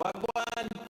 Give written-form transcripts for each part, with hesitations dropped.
Wagwan.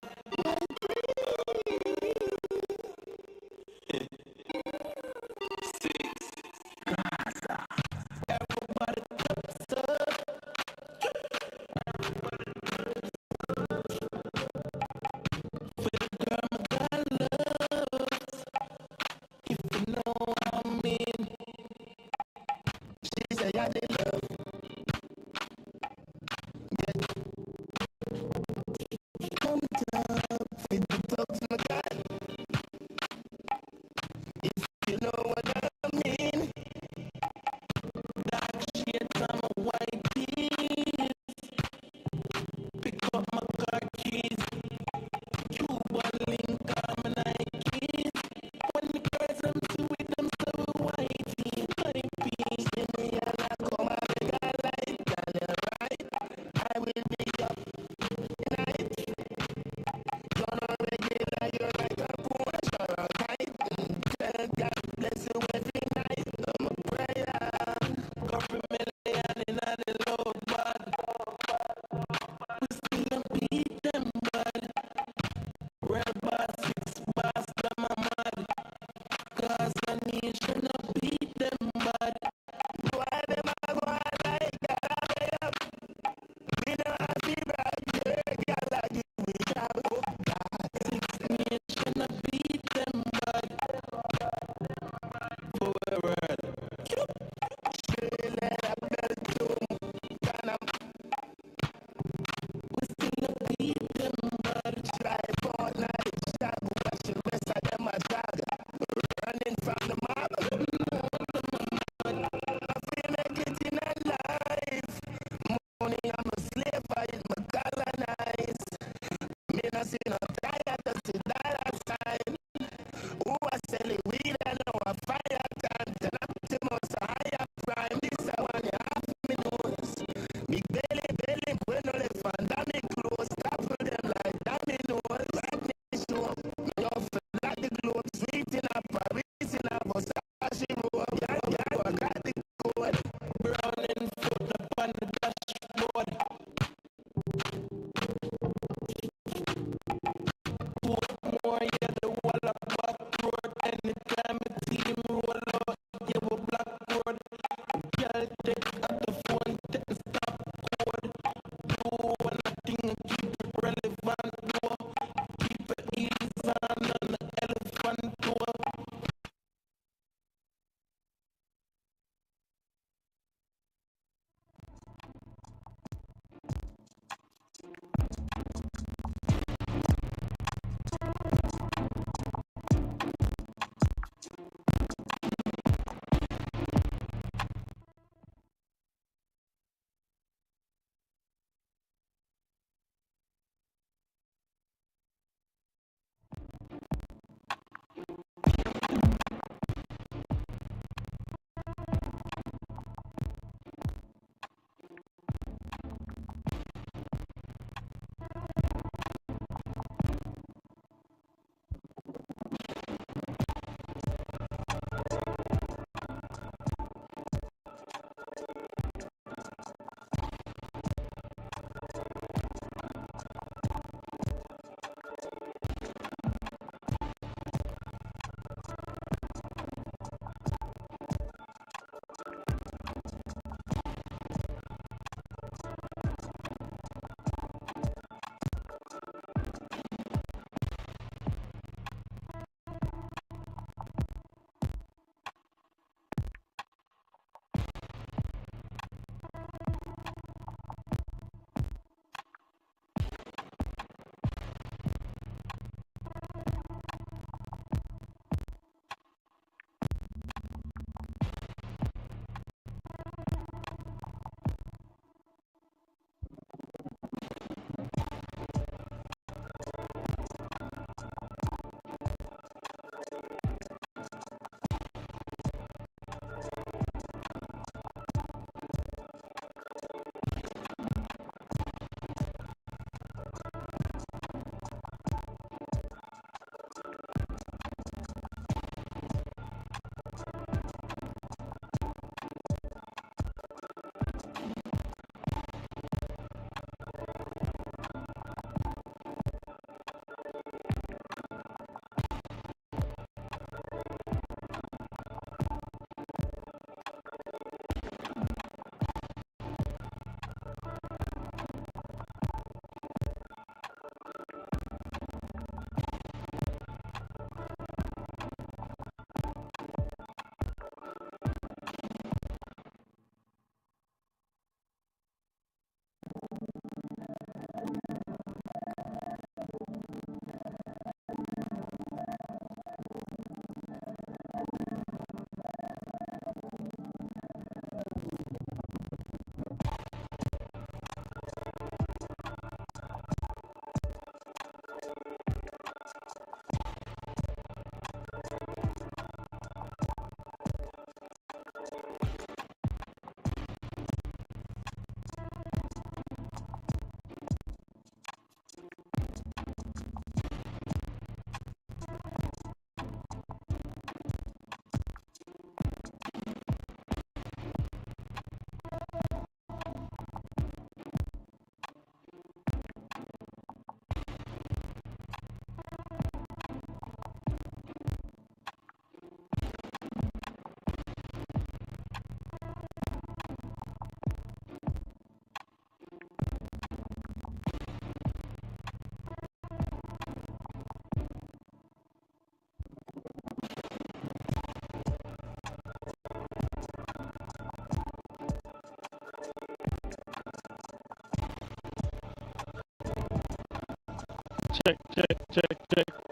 check, check, check, check.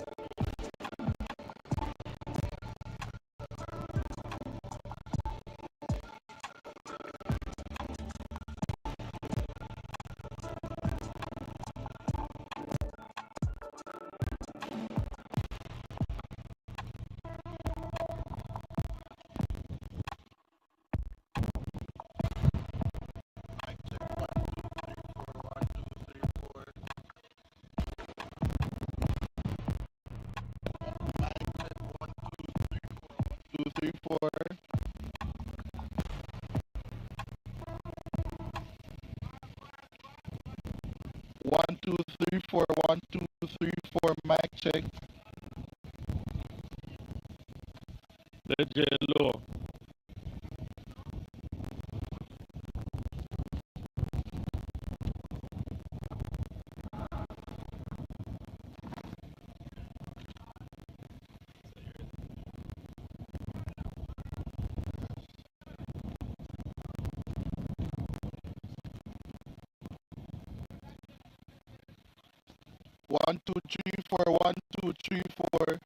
2, 3, 4. 1, 2, 3, 4. 1, 2, 3, 4. Mic check. Legit low. One, two, three, four. 1, 2, 3, 4.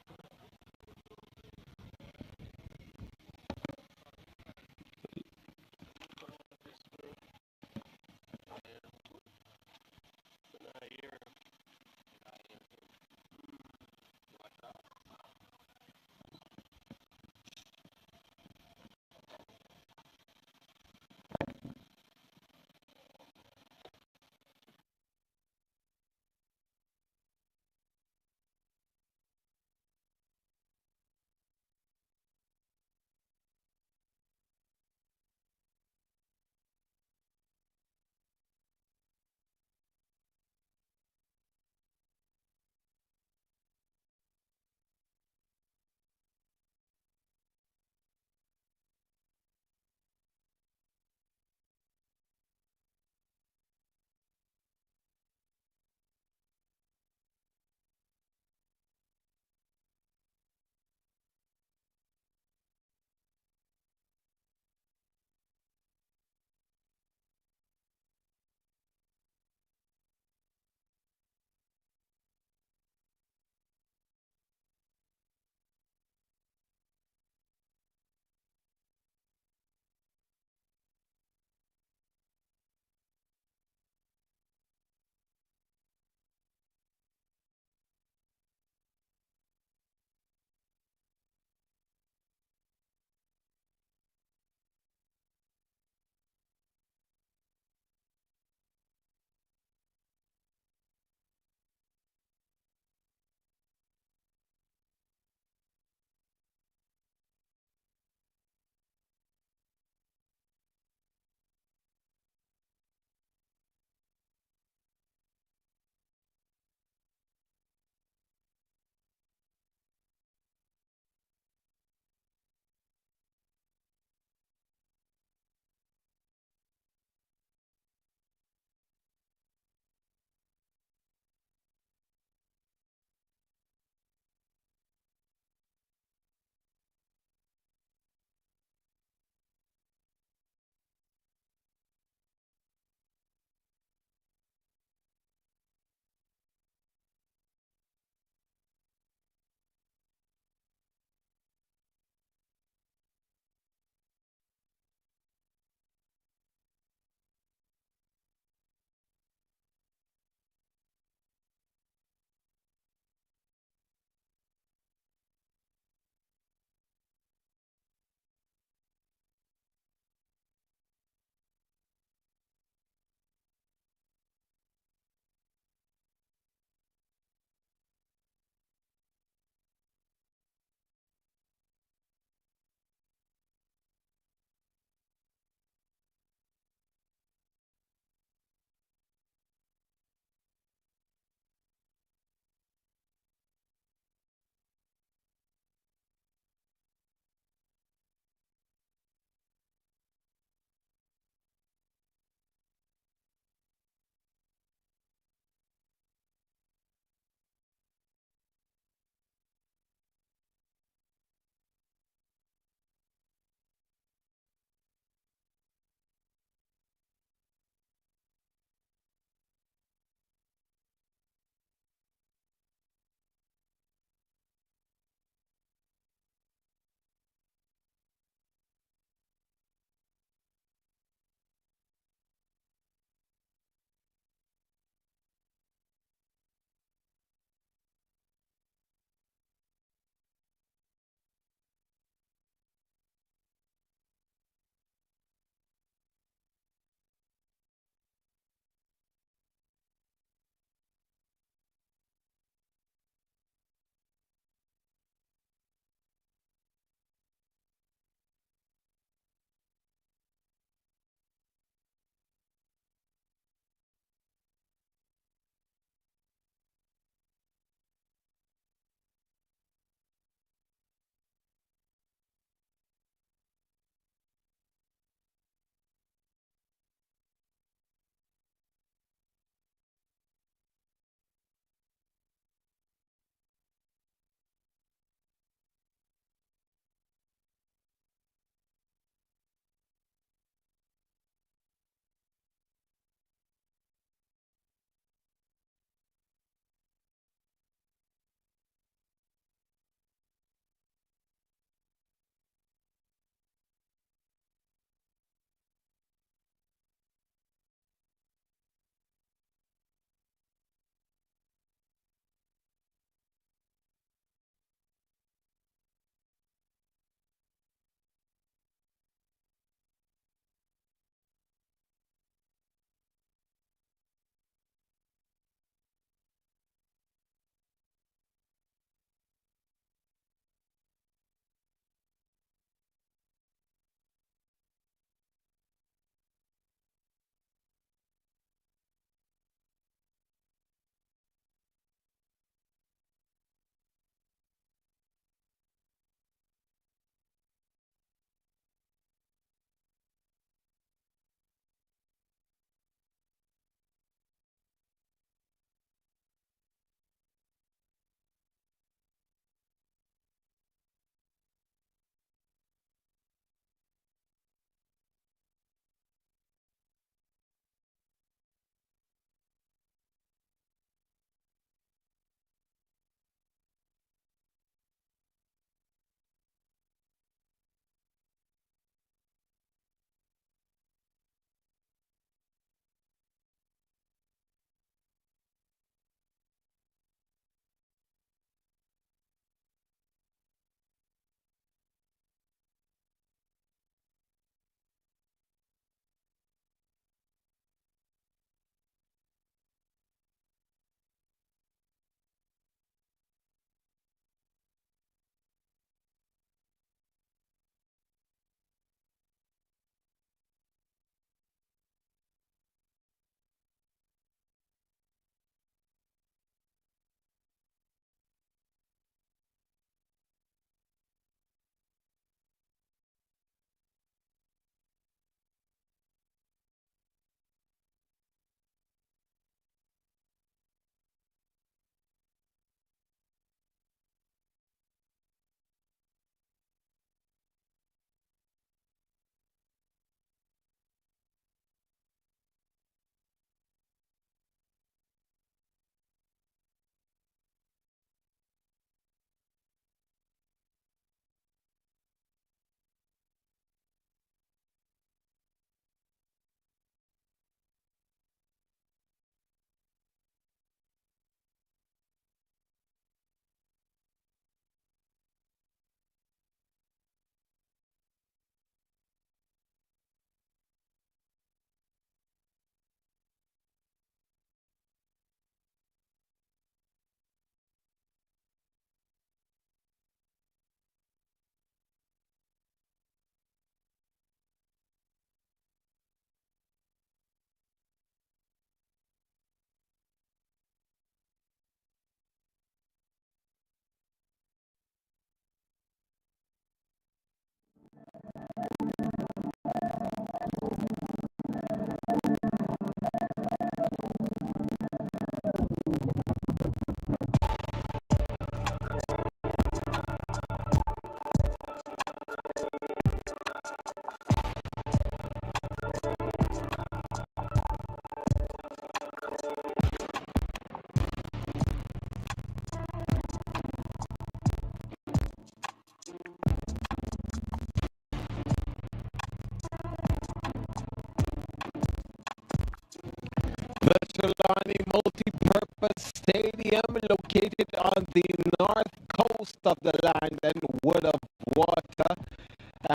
The Trelawney Multi-Purpose Stadium, located on the north coast of the land and wood of water,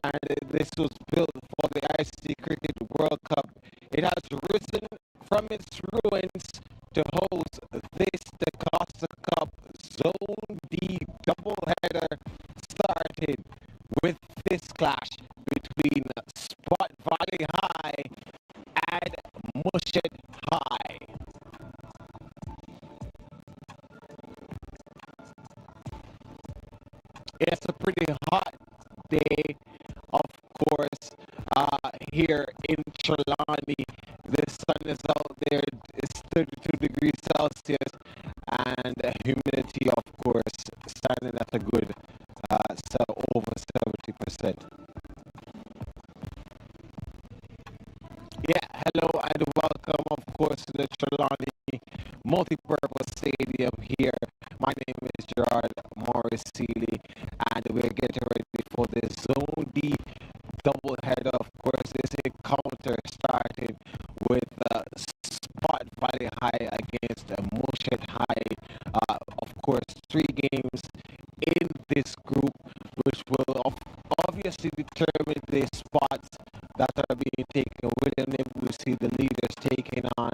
and this was built for the ISSA Cricket World Cup. It has risen from its ruins to host this DaCosta Cup Zone D doubleheader, started with this clash between Spot Valley High and Muschett High. It's a pretty hot day, of course, here in Trelawney. The sun is out there, it's 32 degrees Celsius, and the humidity, of course, standing at a good over 70%. Yeah, hello and welcome, of course, to the Trelawney Multi-Purpose Stadium here. My name is Gerard Morris Seeley, and we're getting ready for the Zone D doubleheader. Of course, this encounter started with Spot Valley High against Muschett High. Of course, 3 games in this group, which will obviously determine the spots that are being taken. Within it, we see the leaders taking on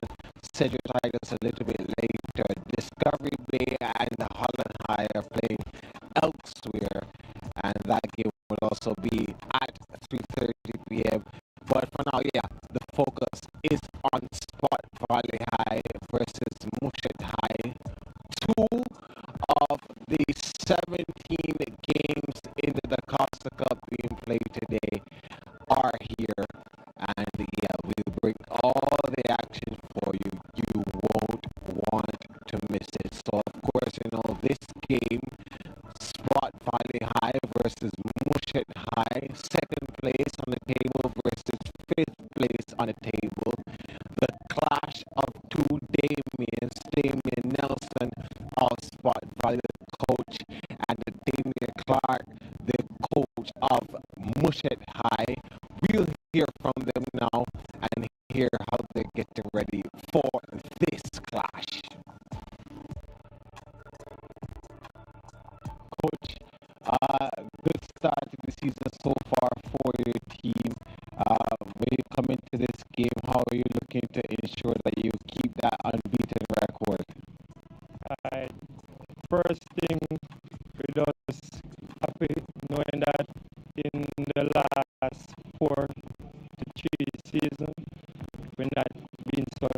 Cedric Tigers a little bit later. Discovery Bay and Holland High are playing elsewhere, and that game will also be at 3:30 p.m. But for now, yeah, the focus is on Spot Valley High versus Muschett High. 2 of the 17 games in the DaCosta Cup being played today are here, and yeah, we bring all the action for you. You won't want to miss it. So of course, this game, Spot Valley High versus Muschett High, 2nd place on the table versus 5th place on the table. The clash of 2 Damians, Damian Nelson of Spot Valley, the coach, and Damian Clark, the coach of Muschett High. We'll hear from them now and hear how they're getting ready for this clash. Coach, good start to the season so far for your team. When you come into this game, how are you looking to ensure that you keep that unbeaten record? First thing, we just happy knowing that in the last 4 to 3 seasons, we're not being so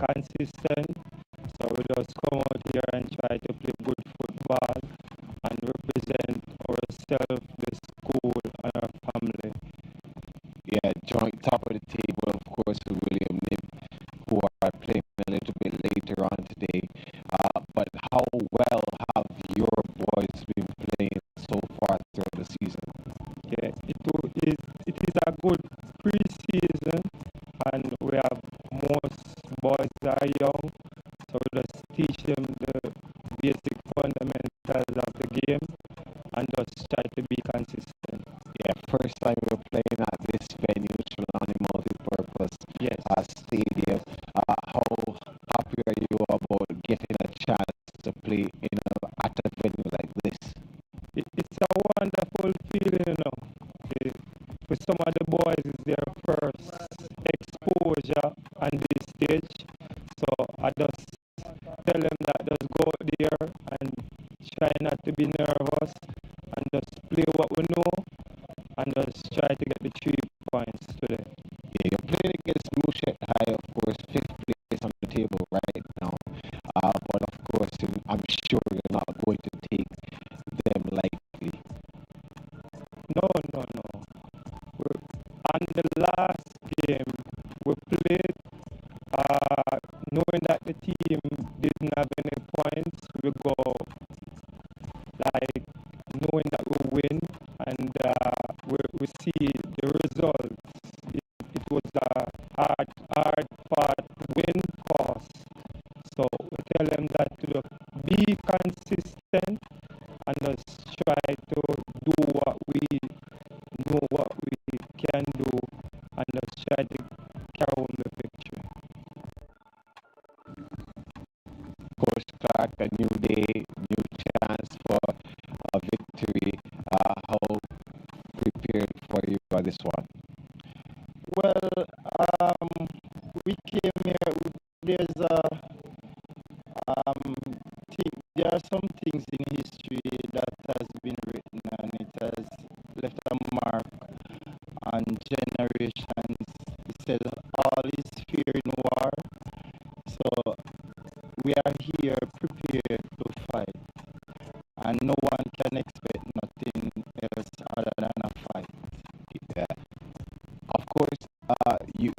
consistent. So we just come out here and try to play good football and represent ourselves, the school, and our family. Yeah, joint top of the table, of course, with William Nib, who are playing a little bit later on today. But how well have your boys been playing so far throughout the season? Yeah, it is a good pre-season, and we have most boys that are young, so we just teach them the basic fundamentals of the game and just try to be consistent. Yeah, first time we're playing at this venue, Trelawney Multi-Purpose Stadium. How happy are you about getting a chance to play at a venue like this? It's a wonderful feeling, For some of the boys, it's their first exposure on this stage. So I just tell them that just go out there and try not to be nervous and just play what we know and just try to get the 3 points today. Yeah, you're playing against Muschett High, of course, 5th place on the table right now. But of course, I'm sure you're not going to take them lightly. No. On the last game we played, knowing that the team didn't have any points, we go like knowing that we win, and we see the results. It was a hard-fought win cost. So we tell them that to be consistent and just try to do what we know what we can do and just try to carry home the victory. some things in history that has been written and it has left a mark on generations. It says all is fair in war. So we are here prepared to fight. And no one can expect nothing else other than a fight. Yeah. Of course, you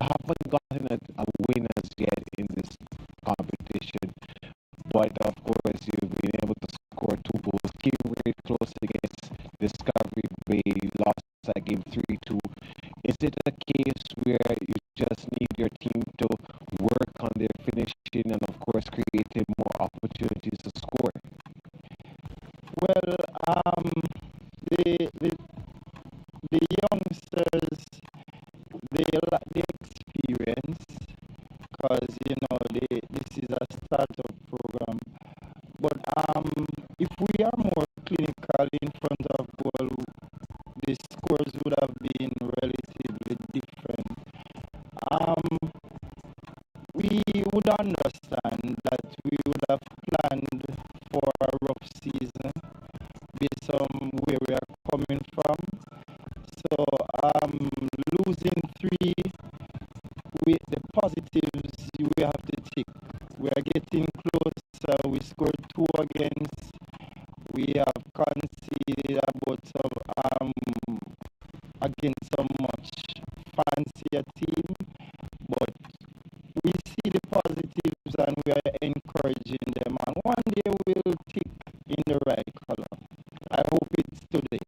haven't gotten a win as yet in this competition, but of course you've been able to score 2 goals. Came very close against Discovery Bay, lost that game 3-2. Is it a case where you just need your team to work on their finishing and of course creating more opportunities to score? Well, the youngsters, they lack the experience because this is a startup program. But if we are more clinical in front of goal, the scores would have been relatively different. We would understand that we would have planned for a rough season based on where we are coming from. So losing 3 with the positives we have to tick. We are getting closer. We scored 2 against. We have conceded about against a much fancier team, but we see the positives and we are encouraging them. And one day we'll tick in the right color. I hope it's today.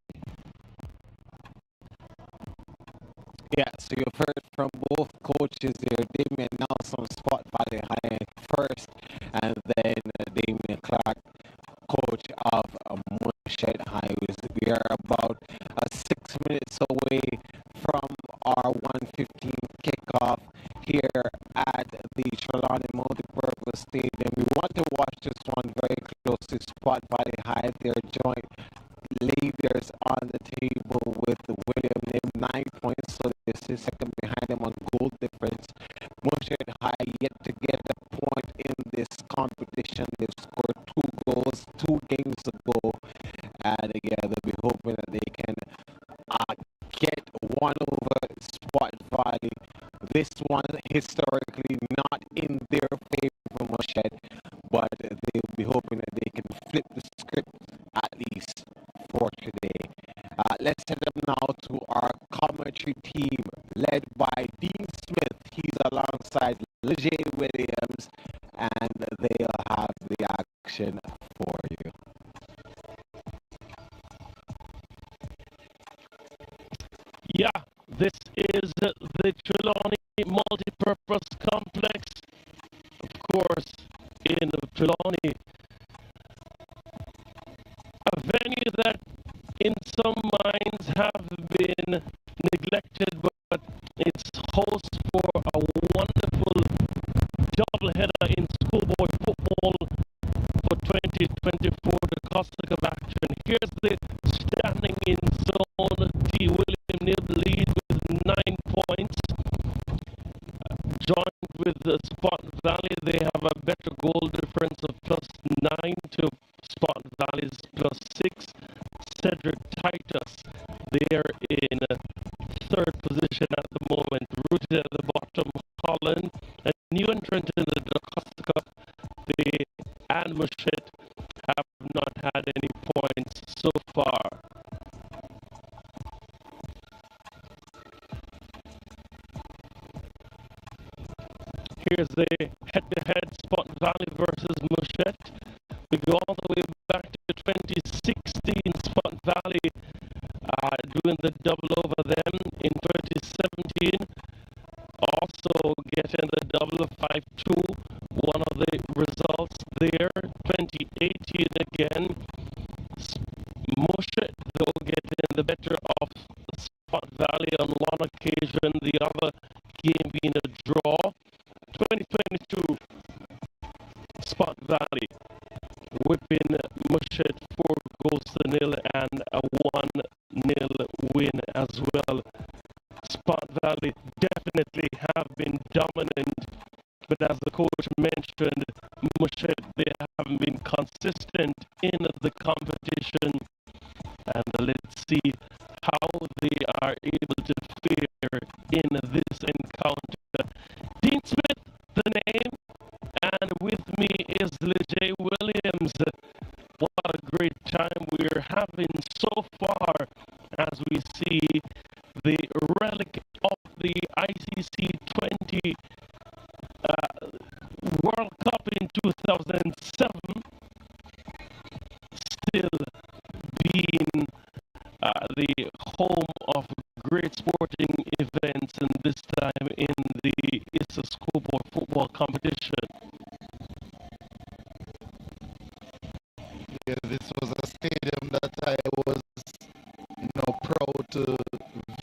Yeah, so you've heard from both coaches there. Damien Nelson, Spot Valley High first, and then Damien Clark, coach of Muschett High. We are about 6 minutes away from our 1:15 kickoff here at the Trelawney Multipurpose Stadium. We want to watch this one very closely. Spot Valley High, their joint leaders on the table with William Lim, 9 points, so this is second behind them on goal difference. Muschett High yet to get a point in this competition. They've scored 2 goals 2 games ago, and again they'll be hoping that they can get one over Spot Valley. This one historically not in their favor, Muschett, but they'll be hoping that they can flip the script at least for today. Let's head up now to our commentary team led by Dean Smith. He's alongside Leger Williams, and they'll have the action for you. Yeah, this is the Trelawney Multipurpose Complex, of course, in Trelawney. A venue that in some minds have been neglected, but it's host for a wonderful doubleheader in schoolboy football for 2024 DaCosta Cup action. Here's the standing in zone D. William Nib lead with 9 points. Joined with the Spot Valley, they have a better goal difference of +9 to Spot Valley's +6. Cedric Titus, they're in 3rd position at the moment. Rooted at the bottom, Holland, a new entrant in the DaCosta Cup. They and Muschett have not had any points so far. Here's the head-to-head Spot Valley versus Muschett. We go all the way back to 2016. Spot Valley doing the double over them in 2017. Also getting the double 5-2. One of the results there. 2018 again. Muschett though getting the better of Spot Valley on one occasion. The other game being a draw. 2022, Spot Valley whipping Muschett 4-0 and a 1-0 win as well. Spot Valley definitely have been dominant, but as the coach mentioned, Muschett, they haven't been consistent in the competition, and let's see how they are able to fare in this encounter. Dean Smith, the name, and with me is Lejay Williams. What a great time we're having so far as we see the relic of the ICC 20 World Cup in 2007 still being the home of great sporting events, and this time in the ISSA schoolboy football competition. Yeah, this was a stadium that I was, proud to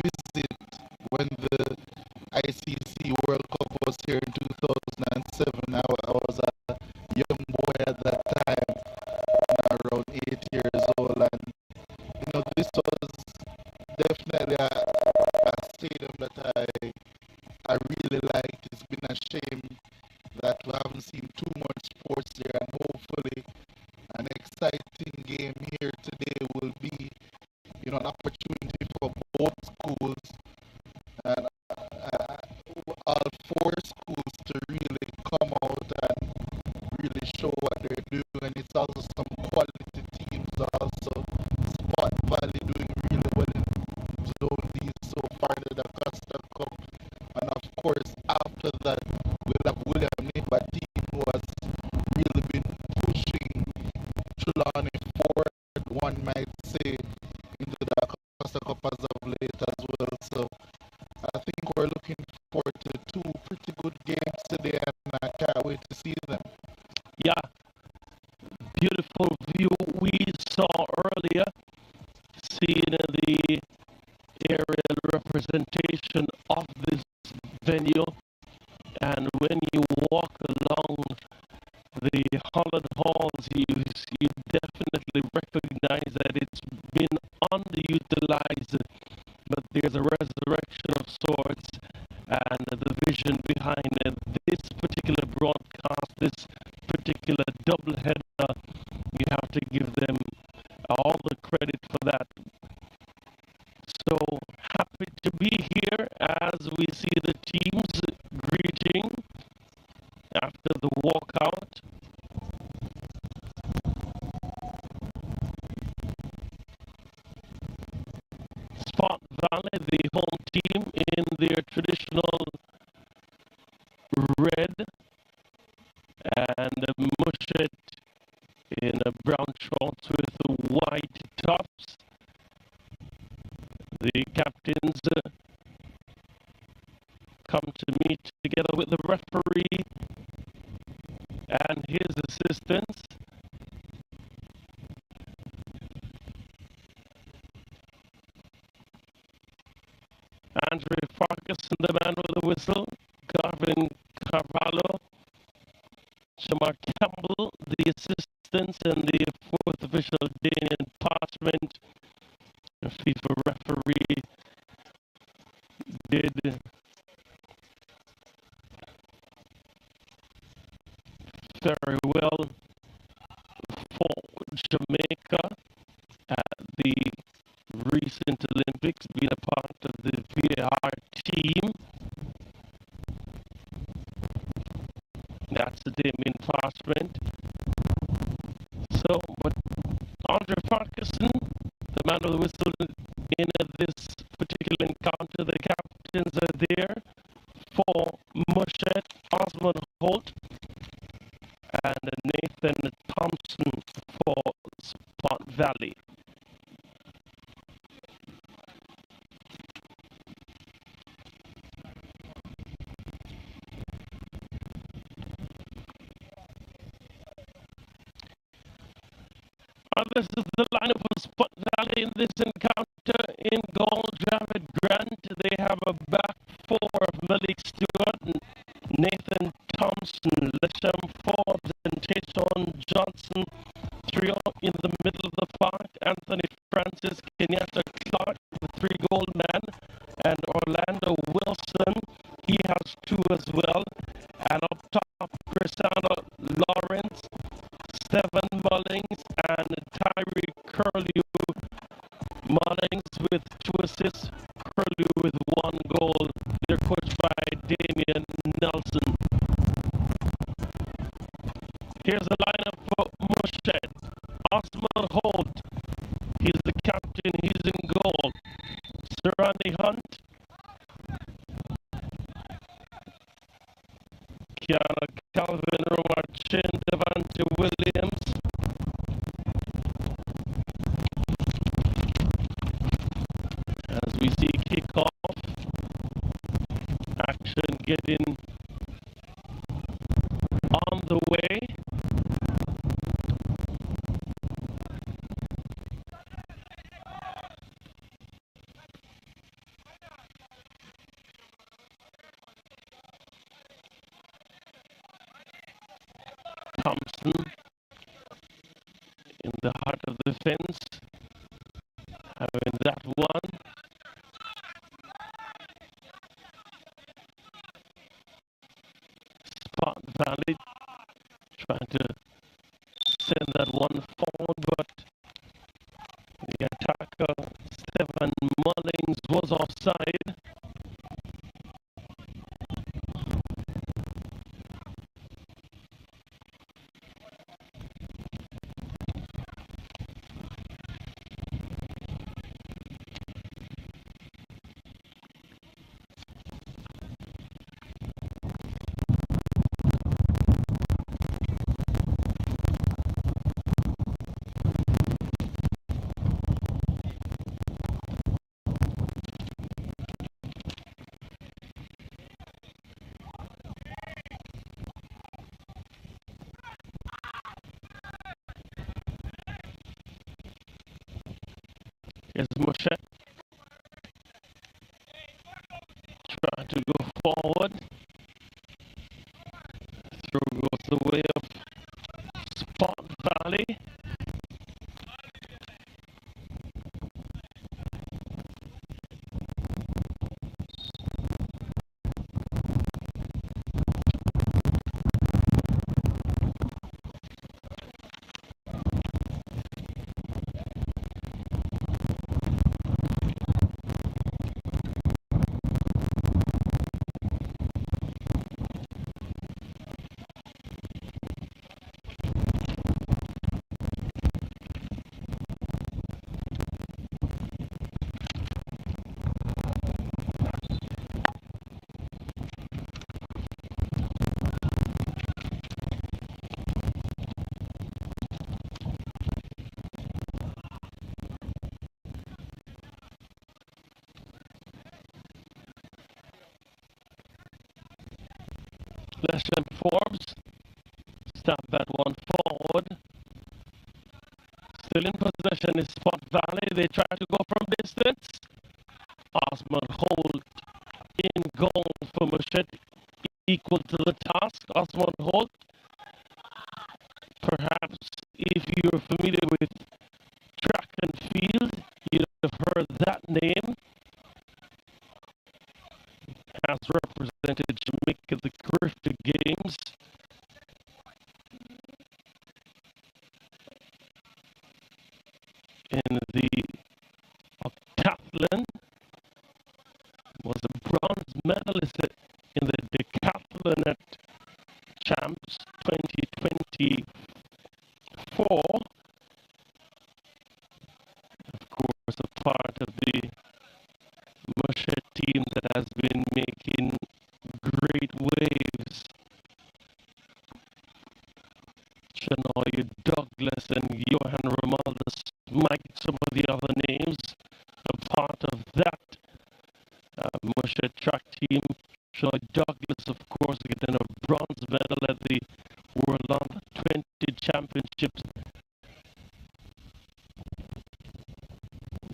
visit when the ICC World Cup was here in 2007. I was a young boy at that time, around 8 years old, and this was definitely a stadium that I really liked. It's been a shame that we haven't seen too much sports there, and hopefully an exciting game here today will be, an opportunity for both schools and all four schools to really come out and really show what they're doing. And it's also some quality teams also. Spot Valley doing really well in Zone D so far in the DaCosta Cup. And of course, after that, we'll have William Neighbor team who has really been pushing Trelawney forward, one might say, into the DaCosta Cup as of late as well. So I think we're looking forward to two pretty good games today, and I can't wait to see them. Yeah, beautiful view we saw earlier, seeing the aerial representation of this venue, and when you walk along the Holland Halls, you definitely recognize that it's been underutilized, but there's a resurrection of sorts, and the vision behind this particular broadcast, this particular doubleheader, you have to give them all the credit for that. So happy to be here as we see the teams greeting after the walkout. Spot Valley, the home team, in their traditional red, and Muschett in brown shorts with white tops. The captains come to meet together with the referee and his assistants. Andre Farkas, the man with the whistle, Garvin Carvalho, Shamar Campbell, the assistants, and the fourth official, Daniel Parchment. The FIFA referee did very well for Jamaica at the recent Olympics, being a part of the VAR team. That's the Damien Parchment. So, but Andre Farkason, the man of the whistle in this particular encounter, the captains are there for Muschett, Osmond Holt, and Nathan Thompson for Spot Valley. This is the lineup of Spot Valley in this encounter. In goal, Javid Grant. They have a back four of Malik Stewart, Nathan Thompson, Lesham Forbes, and Tayshon Johnson. Trio in the middle of the park. Anthony Francis, Kenyatta Clark, the three-goal man, and Orlando Wilson. He has two as well. And up top, Cristiano Lawrence, 7 Mullings and Tyree Curlew. Mullings with 2 assists, Curlew with 1 goal. They're coached by Damian Nelson. Here's the lineup for Muschett. Osman Holt, he's the captain, he's in goal. Sir Andy Hunt, Kiana Calvin, Romar Chin, Devante Williams. As we see kickoff, action getting on the way. Thompson in the heart of the fence, having that one. Spot Valley trying to send that one forward, but the attacker, Stephen Mullings, was offside. Here's Muschett trying to go forward. Through goes the way of Spot Valley. Leslie Forbes, stab that one forward. Still in possession is Spot Valley. They try to go from distance. Osman Holt in goal for Muschett, equal to the task. Osman Holt, perhaps if you're familiar with track and field, you'd have heard that name. Has represented Jamaica at the Griffith Games. In the octathlon, was a bronze medalist in the decathlon at Champs 2024. Of course, a part of the Muschett team that has been making great waves. Shania Douglas and Johan Romualdus might some of the other names a part of that Muschett track team. Shania Douglas, of course, getting a bronze medal at the World Under 20 Championships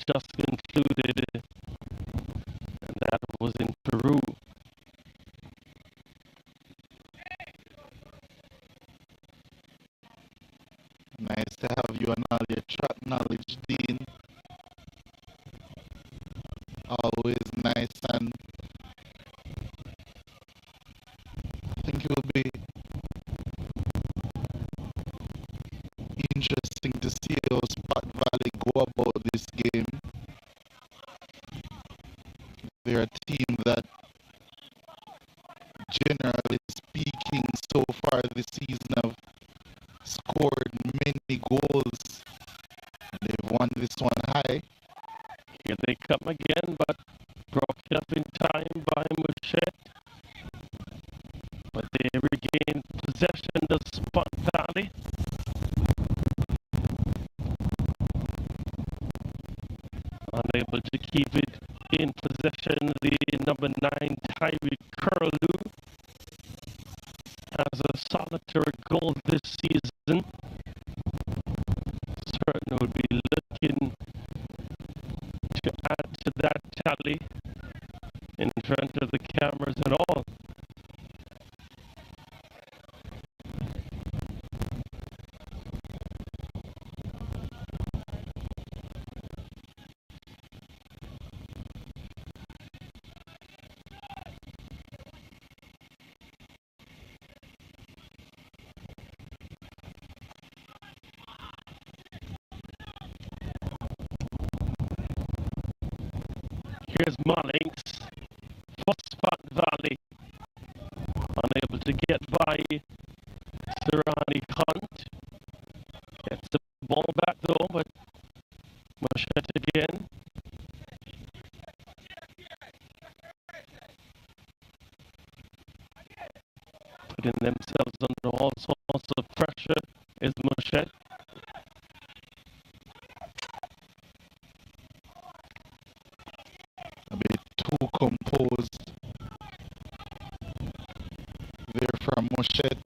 just concluded, and that was in Peru. Nice to have you and all your track knowledge, Dean. Always nice, and I think you'll be again, but broken up in time by Muschett. But they regain possession of Spot Valley. Unable to keep it in possession, the number 9 Tyreek Curlew has a solitary goal this season. Certainly would be looking to add to that tally in front of the cameras and all. Here's Mullings for Spot Valley. Unable to get by Sirani Hunt. Gets the ball back though, but Muschett again. Putting themselves under all sorts of pressure is Muschett. A bit too composed there from Muschett.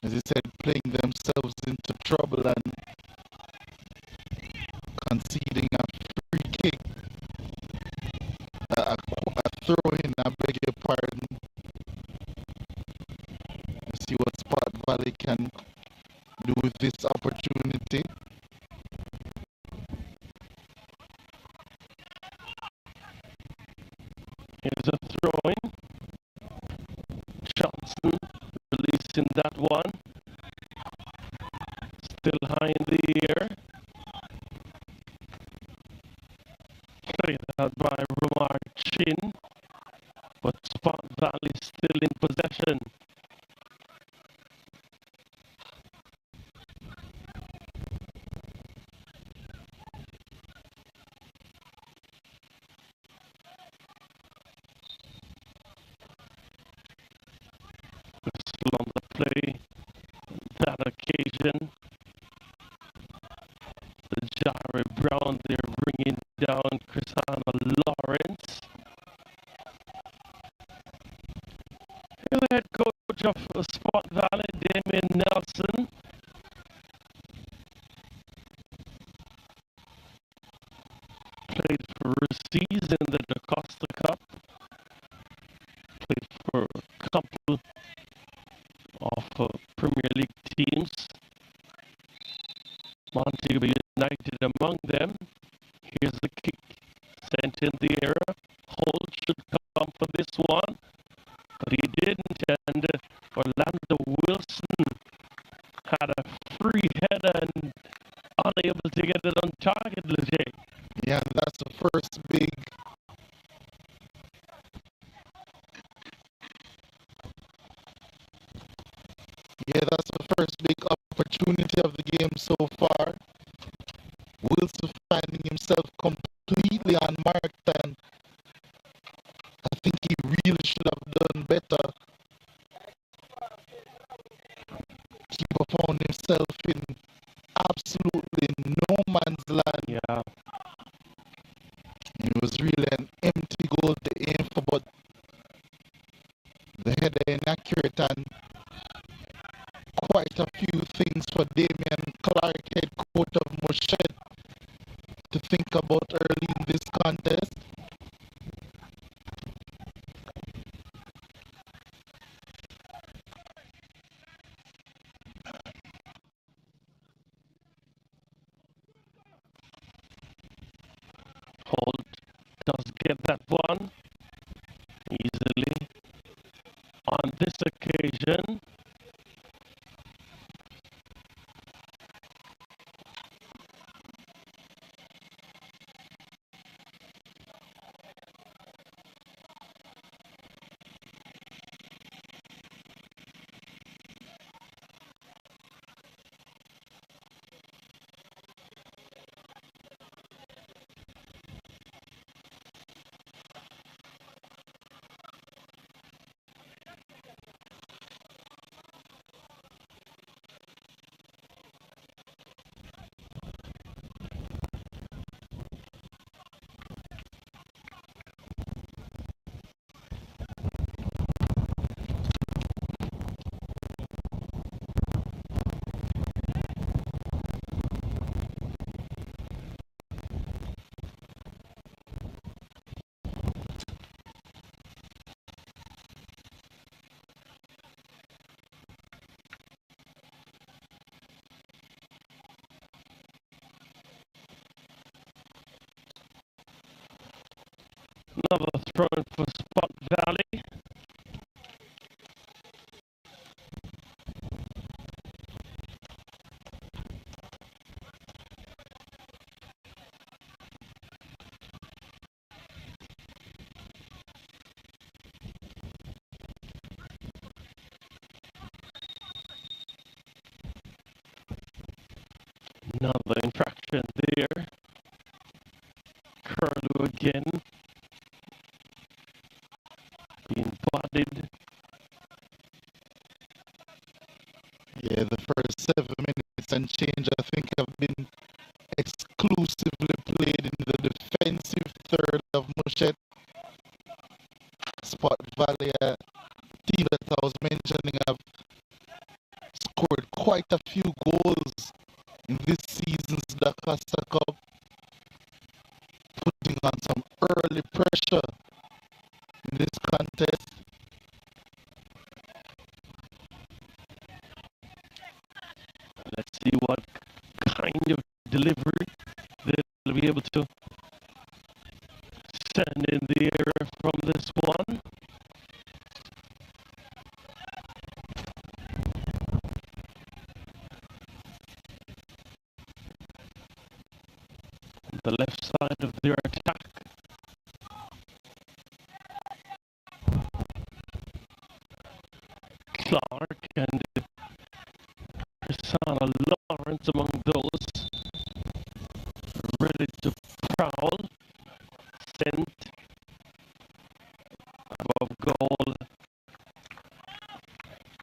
As he said, playing themselves into trouble and conceding a free kick, a throw-in, I beg your pardon. Let's see what Spot Valley can do with this opportunity. Here's a throw-in. Johnson releasing that one. Still high in the air. Played out by Ramar Chin. But Spot Valley still in possession. Whistle on the play. That occasion. The Jari Brown, they're bringing down Chrisana Lawrence. Here's the head coach of Spot Valley, Damien Nelson. Played for Rusty's in the DaCosta Cup. Played for a couple of Premier League teams. Montego United among them. Here's the kick. Sent in the air. Holt should come for this one. But he didn't. And Orlando Wilson had a free header and unable to get it on target, Leger. Yeah, that's the first big opportunity of the game so far. Wilson finding himself completely unmarked, and I think he really should have done better. Keeper found himself in absolutely no man's land. Yeah. It was really an empty goal to aim for, but the header inaccurate, and quite a few things for Damien Clark, head coach of Muschett, to think about early in this contest. Holt does get that one easily on this occasion. Another throw in for Spot Valley. Another infraction there. Curlew again. Being bodied. Yeah, the first 7 minutes and change, I think, have been exclusively played in the defensive third of Muschett. Spot Valley, team that I was mentioning, have scored quite a few goals in this season's DaCosta Cup, putting on some early pressure in this contest. Let's see what kind of delivery they'll be able to send in the air from this one. The left side of their attack. Clark and Prasanna Lawrence among those ready to prowl. Sent above goal.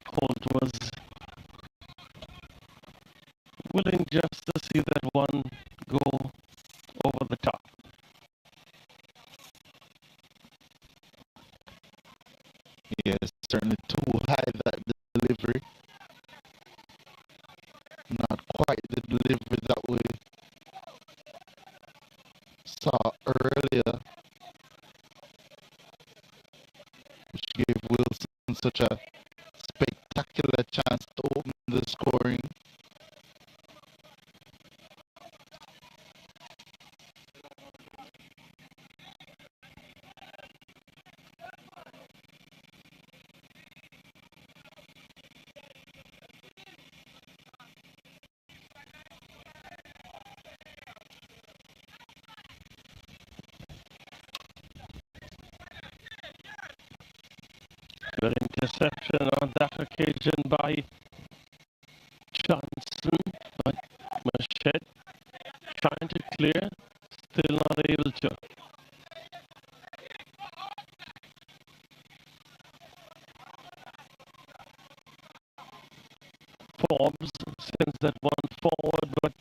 Holt was willing just to see that one go over the top. Yes, certainly too high, that delivery. Not quite the delivery that we saw earlier, which gave Wilson such a spectacular chance to open the scoring. Good interception on that occasion by Johnson, but Muschett trying to clear, still not able to. Forbes sends that one forward, but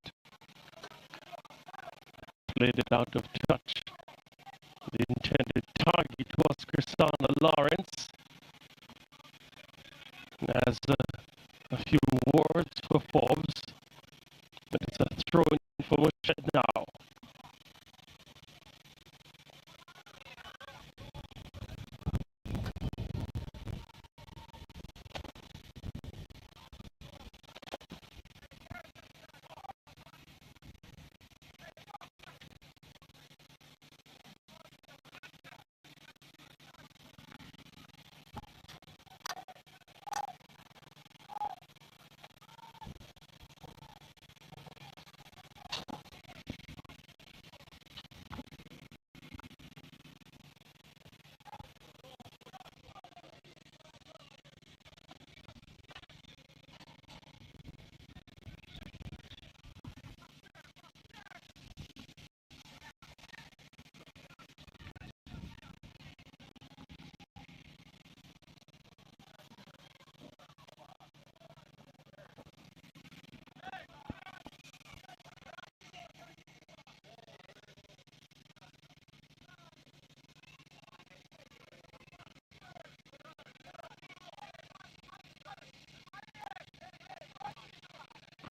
played it out of touch. The intended target was Prasanna Lawrence. As a few words for Forbes, but it's a throw in for Muschett now.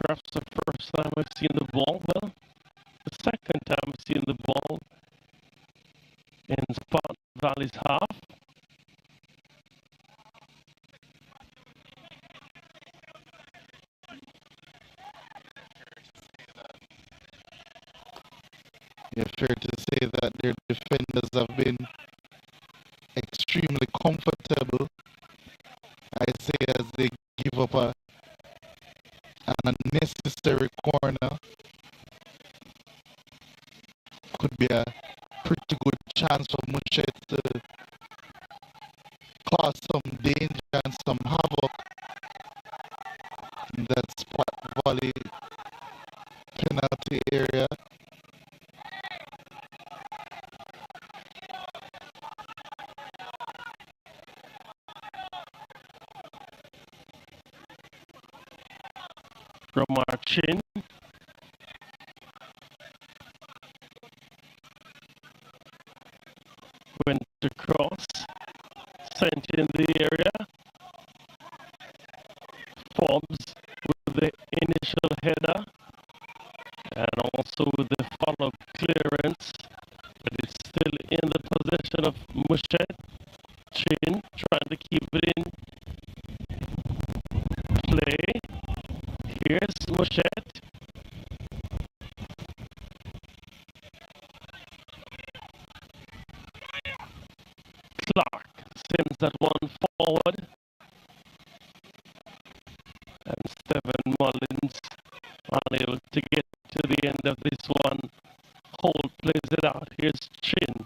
Perhaps the first time I've seen the ball. Well, the second time I've seen the ball in Spot Valley's half. Yeah, fair to say that their defenders have been extremely comfortable. I say as they give up an unnecessary corner. Could be a pretty good chance for Muschett to cause some danger and some havoc in that Spot Valley penalty area. From our chin. Went across, sent in the area. Forbes with the initial header and also with the follow-up clearance, but it's still in the possession of Muschett. Chin trying to keep it in play. Here's Muschett. Clark sends that one forward. And Stephen Mullins unable to get to the end of this one. Holt plays it out. Here's Chin.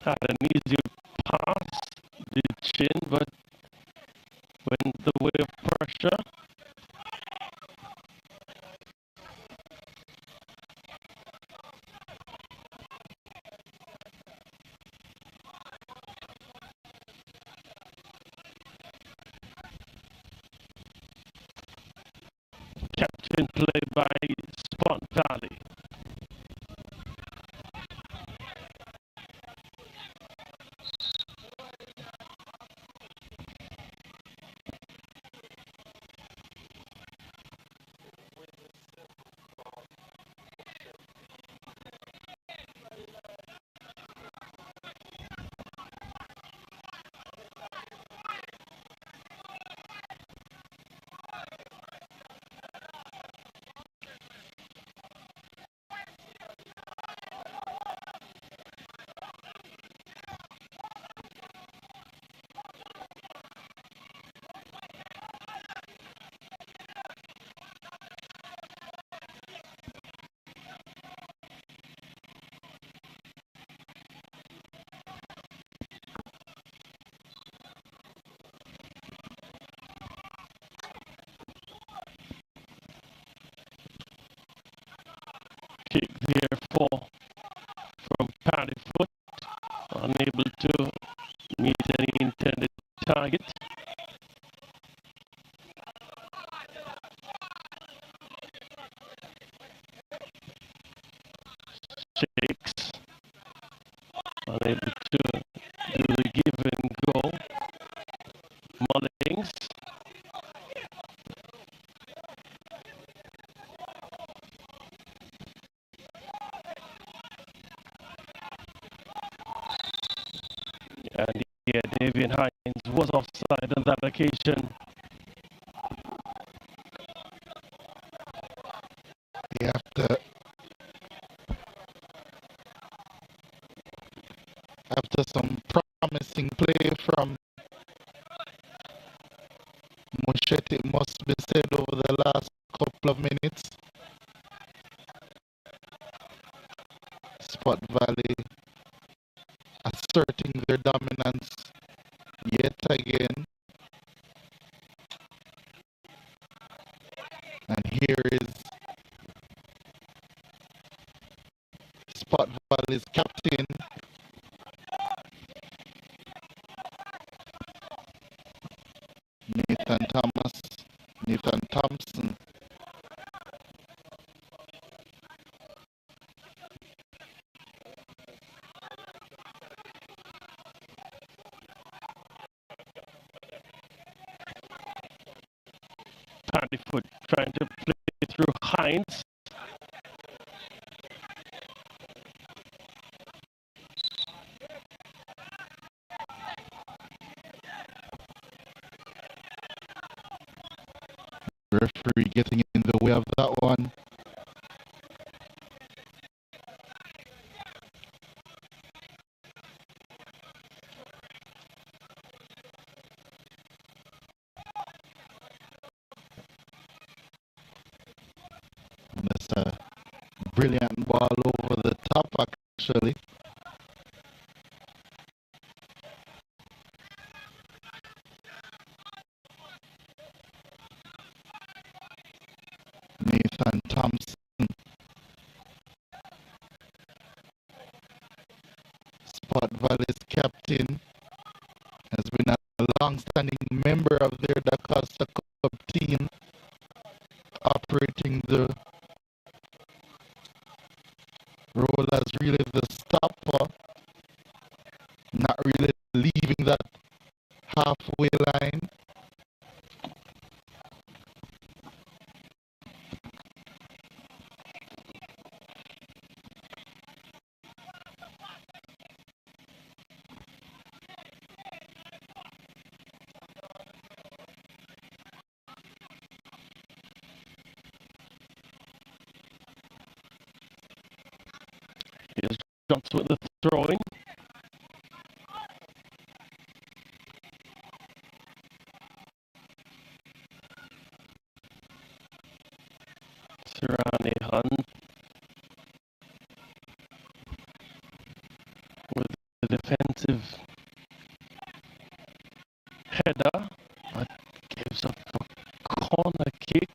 Had an easier pass, did Chin, but went the way of pressure. Captain play by Spot Valley. Kick there from Paddyfoot, unable to meet any intended target. Shakes, unable to do the give and go. Mullings. And yeah, Davian Hines was offside on that occasion. After some promising play from Muschett, it must be said, over the last couple of minutes, Spot Valley asserting their dominance yet again. And here is Spot Valley's captain, Nathan Thompson. Paddyfoot trying to play through Hines. Referee getting in the way of that one. Just a brilliant ball over the top, actually. Nathan Thompson, Spot Valley's captain, has been a long-standing member of their DaCosta Cup team, operating the role as really the stopper, not really leaving that halfway line. Here's drops with the throwing. Serrani Hunt with the defensive header that gives up a corner kick.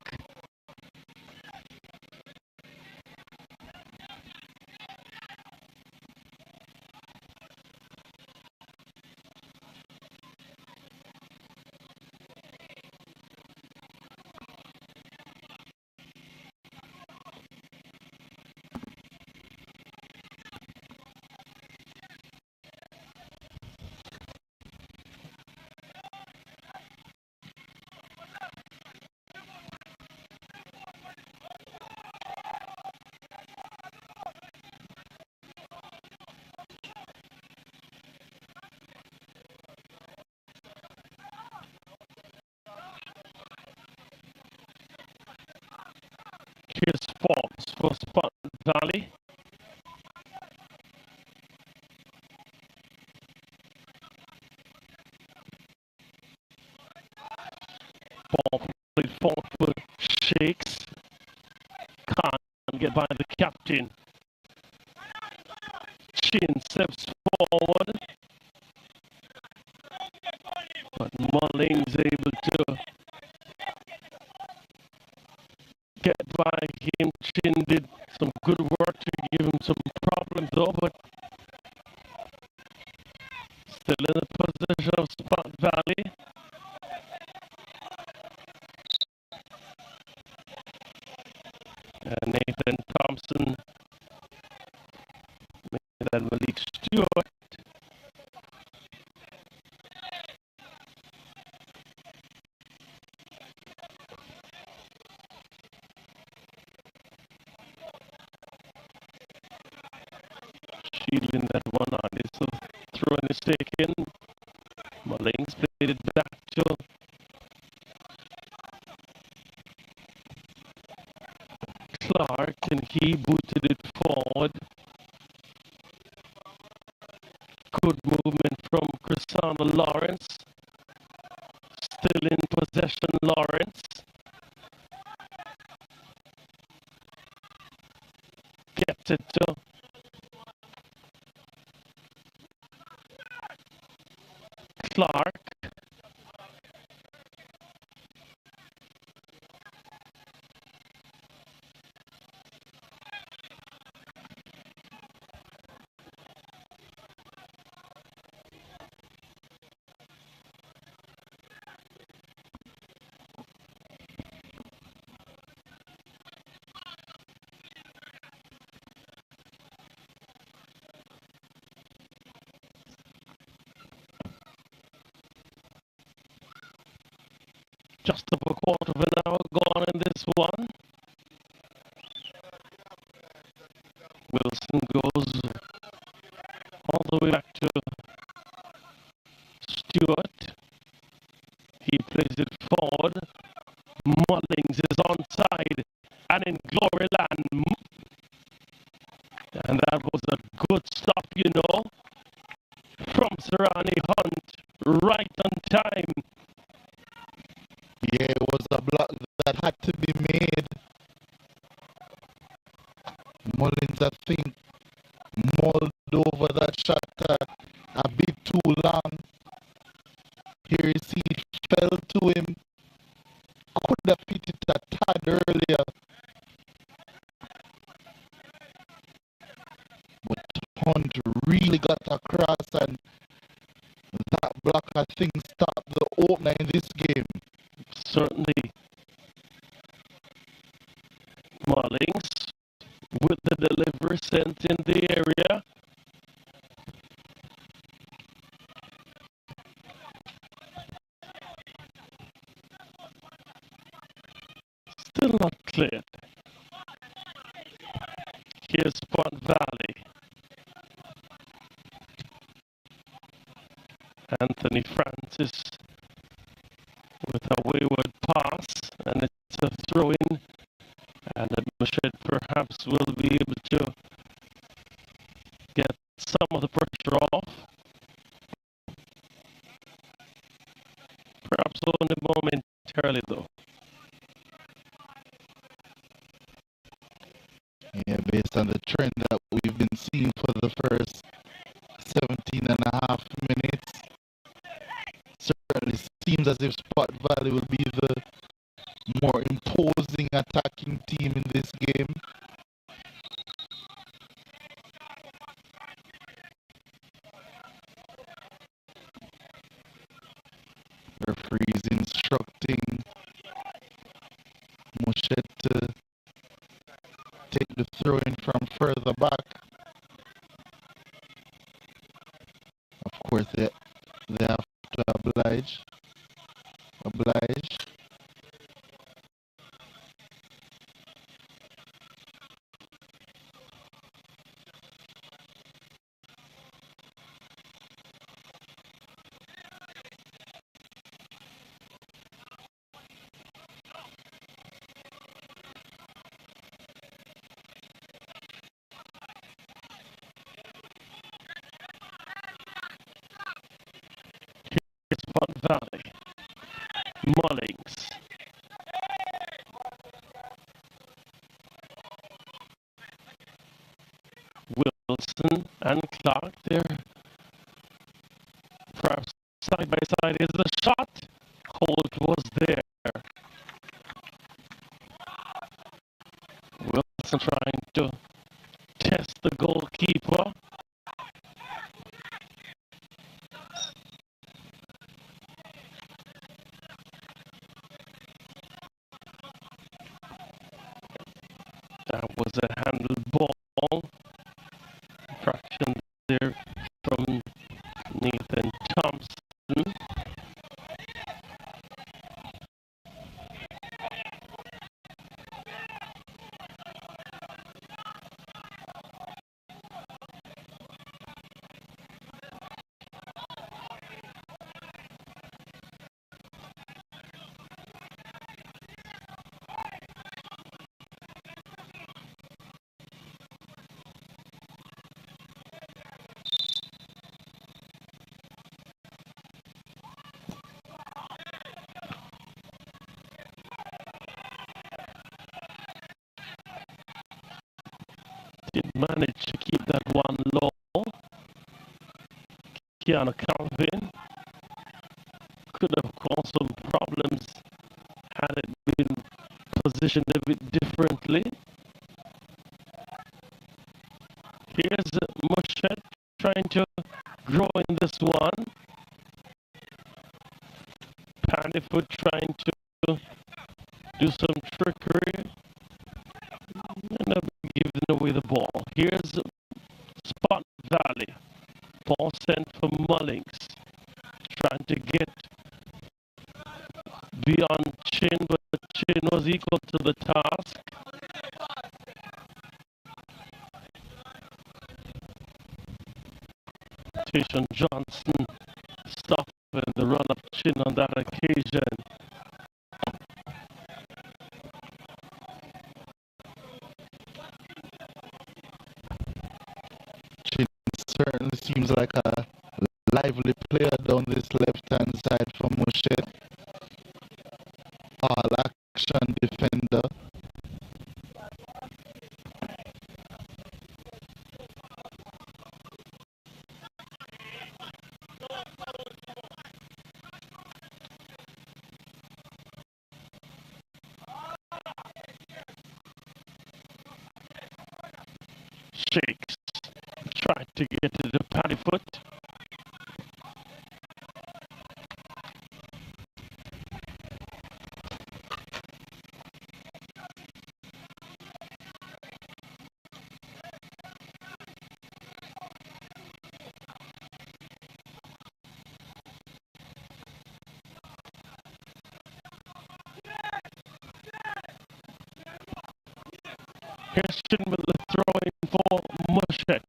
Here's Forbes for Spot Valley. Ball played forward for Shakes. Can't get by the captain. Chin steps forward. But Mullings able to get by him. Chin did some good work to give him some problems though, but still in the possession of Spot Valley. And Nathan Thompson and Malik Stewart. Shielding that one on this, so throwing is taken. Mullings played it back to Clark, and he booted it forward. Good movement from Cristiano Lawrence. Still in possession, Lawrence. Gets it to Clark. Just over a quarter of an hour gone in this one. Wilson goes all the way back to Stewart. He plays it forward. Mullings is onside and in glory land. And that was a good stop, you know, from Serrani Hunt, right on time. Yeah, it was a block that had to be made. Here you see it fell to him. Could have hit it a tad earlier. But Hunt really got across, and that block, I think, stopped the opener in this game. Certainly. Mullings with the delivery sent in the area. Still not cleared. Here's Pont Valley. Anthony Francis with a wayward pass, and it's a throw-in, and Muschett perhaps will be able to get some of the pressure off. Perhaps only momentarily, though. Yeah, based on the trend that we've been seeing for the first 17 and a half minutes, certainly seems as if Spot Valley will be the more imposing attacking team in this game. Referees instructing Muschett to take the throw in from further back. Of course, they have to oblige. Spot Valley. Mullings. Wilson and Clark there. Perhaps side by side is the shot. Holt was there. Wilson trying to test the goalkeeper. That was a handled ball. Fraction there from Nathan Thompson. Did manage to keep that one low. Keanu Calvin could have caused some problems had it been positioned a bit differently. Here's Muschett trying to grow in this one. Paddyfoot trying to do some trickery and giving away the ball. Here's Spot Valley. Ball sent for Mullings. Trying to get beyond Chin, but Chin was equal to the task. Tishon Johnson stopping the run of Chin on that occasion. Chin certainly seems like a lively player down this left-hand side for Muschett. All-action defender. shakes. Try to get to the paddy foot. Christian with the throw-in for Muschett.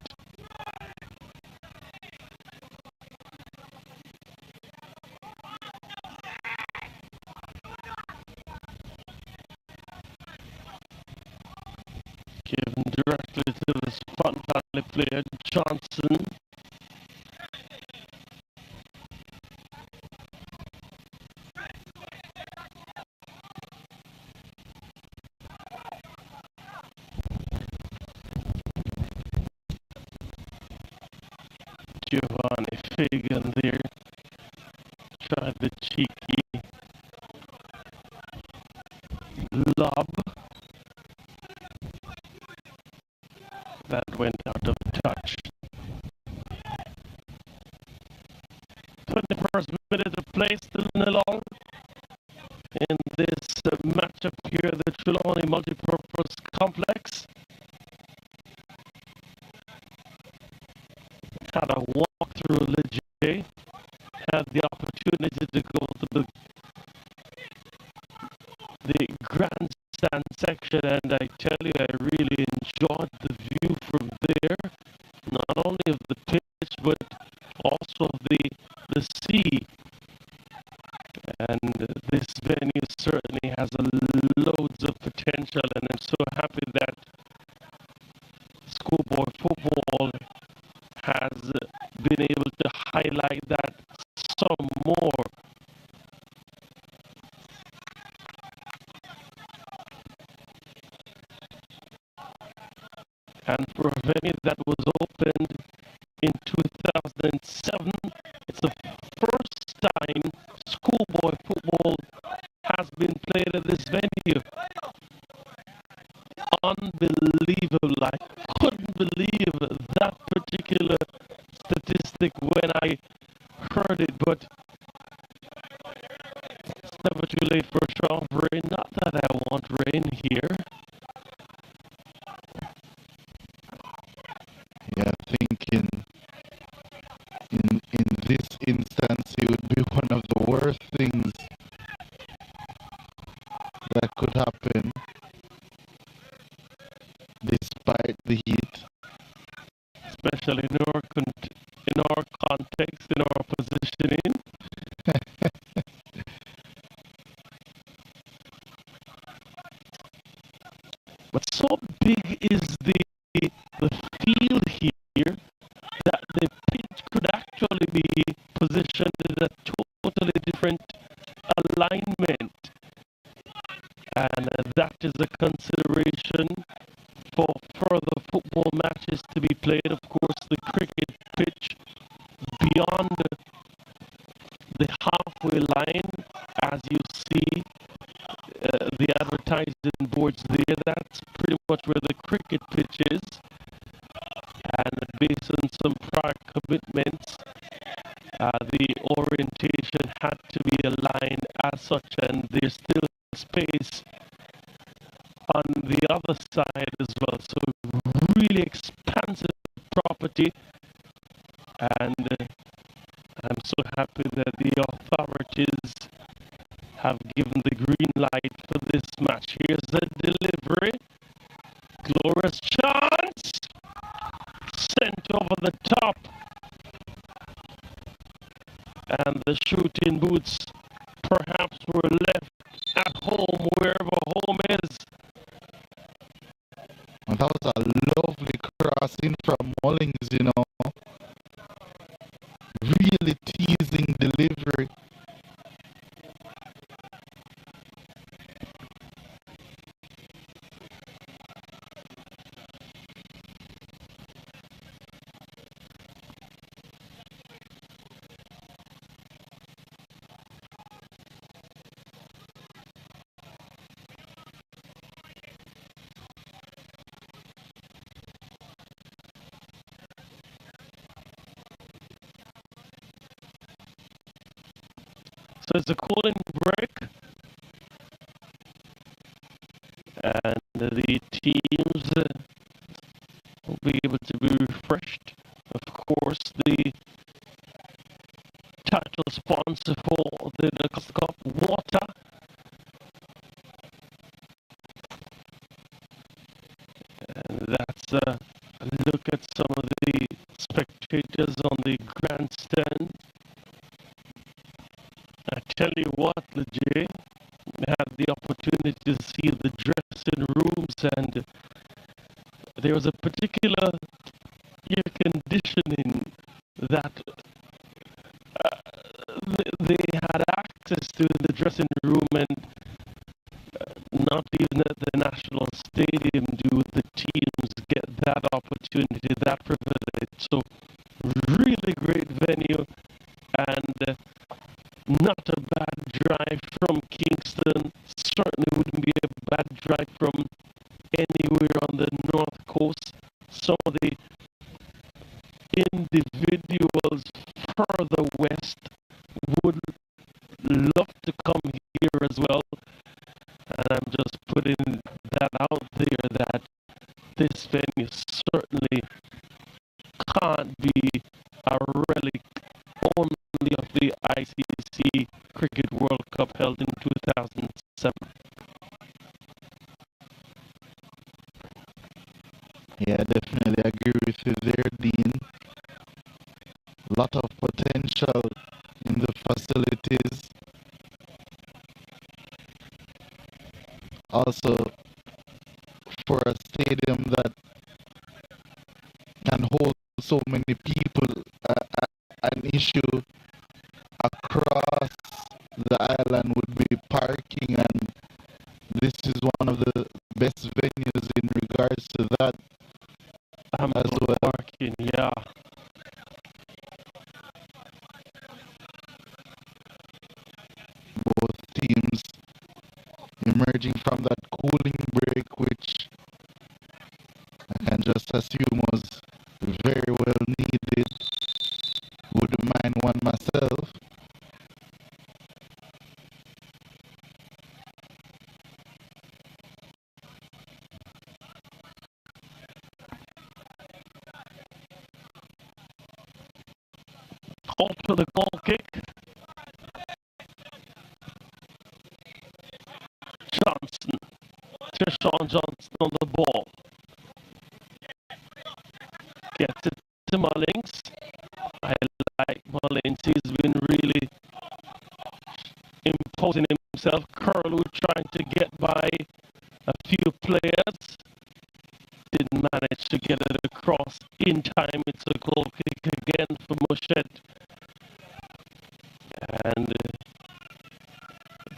Given directly to the Spot Valley player, Johnson. Giovanni Fagan there. Tried the cheeky lob. That went out of touch. 21st minute of play, still along in this matchup here, the Trelawney Multipurpose Complex. Had a walk through Legay, had the opportunity to go to the grandstand section, and I tell you, I really enjoyed the view from there, not only of the pitch, but also of the sea. And this venue certainly has loads of potential, and I'm so happy that schoolboy football has been able to highlight that some more. And for a venue that was opened in 2007, it's the first time schoolboy football has been played at this venue. Unbelievable. I couldn't believe that particular statistic when I heard it, but it's never too late for a shower of rain. Not that I want rain here. Yeah, I think in this instance, it would be one of the worst things that could happen, despite the heat. Especially in our context, in our positioning. But so big is the field here that the pitch could actually be positioned in a totally different alignment. And that is a consideration for further football matches to be played. Of course, the cricket pitch beyond the halfway line, as you see the advertising boards there, that's pretty much where the cricket pitch is. And based on some prior commitments, the orientation had to be aligned as such, and there's still space on the other side as well. So really expansive property, and I'm so happy that the authorities have given the green light for this match. Here's the delivery. Glorious chance. Sent over the top. And the shooting boots perhaps were left at home, wherever home is. And that was a lovely crossing from Mullings, you know. Really teasing delivery. there's a cooling break, and the teams will be able to be refreshed. Of course, the title sponsor for the DaCosta Cup, water. And that's a look at some of the spectators on the grandstand. I tell you what, Lejay, I had the opportunity to see the dressing rooms, and there was a particular air conditioning that they had access to in the dressing room, and not even at the national stadium do the teams get that opportunity, that privilege. So really great venue, and not a bad drive from Kingston. Certainly wouldn't be a bad drive from anywhere on the north coast. Some of the individuals further west would love to come here as well. And I'm just putting that out there that this venue certainly can't be a relic only of the ICC Cricket World Cup held in 2007. Yeah, definitely agree with you there, Dean. Lot of potential in the facilities. Also, for a stadium that can hold so many people, an issue across the island would be parking, and this is one of the best venues in regards to that as well. Parking, yeah. Both teams emerging from that cooling break, which I can just assume was very well needed. Wouldn't mind one myself. Call for the goal kick. Johnson. Tristan Johnson on the ball. Gets it to Mullings. I like Mullings. He's been really imposing himself. Curlew trying to get by a few players. Didn't manage to get it across in time. It's a goal kick again for Muschett. And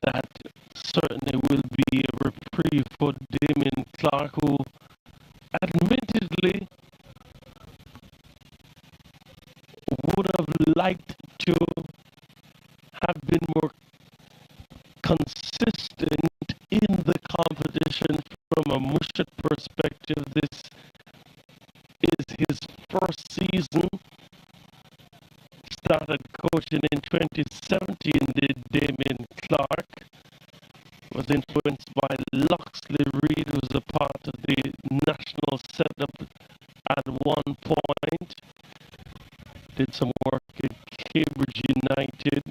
that certainly will be a reprieve for Damien Clark, who admittedly would have liked to have been more consistent in the competition from a Muschett perspective. This is his first season. Started coaching in 2017, did Damien Clark. Was influenced by Loxley Reed, who was a part of the national setup at one point. Did some work at Cambridge United.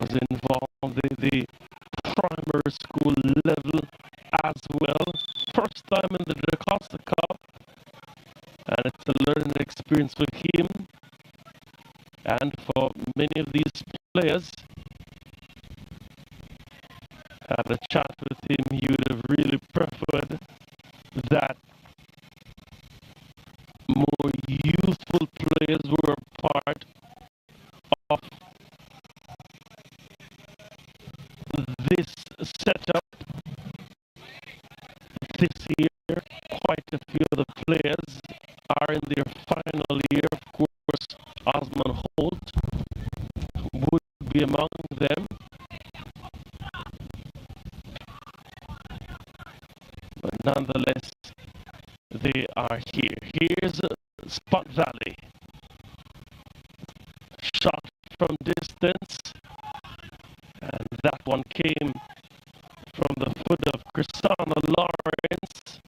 Was involved in the primary school level as well. First time in the DaCosta Cup. And it's a learning experience for him and for many of these players. Had a chat with him, he would have really preferred that more youthful players were part of this setup. This year, quite a few of the players are in their final year. Of course, Osman Holt would be among them. But nonetheless, they are here. Here's Spot Valley. Shot from distance. That one came from the foot of Cristiano Lawrence.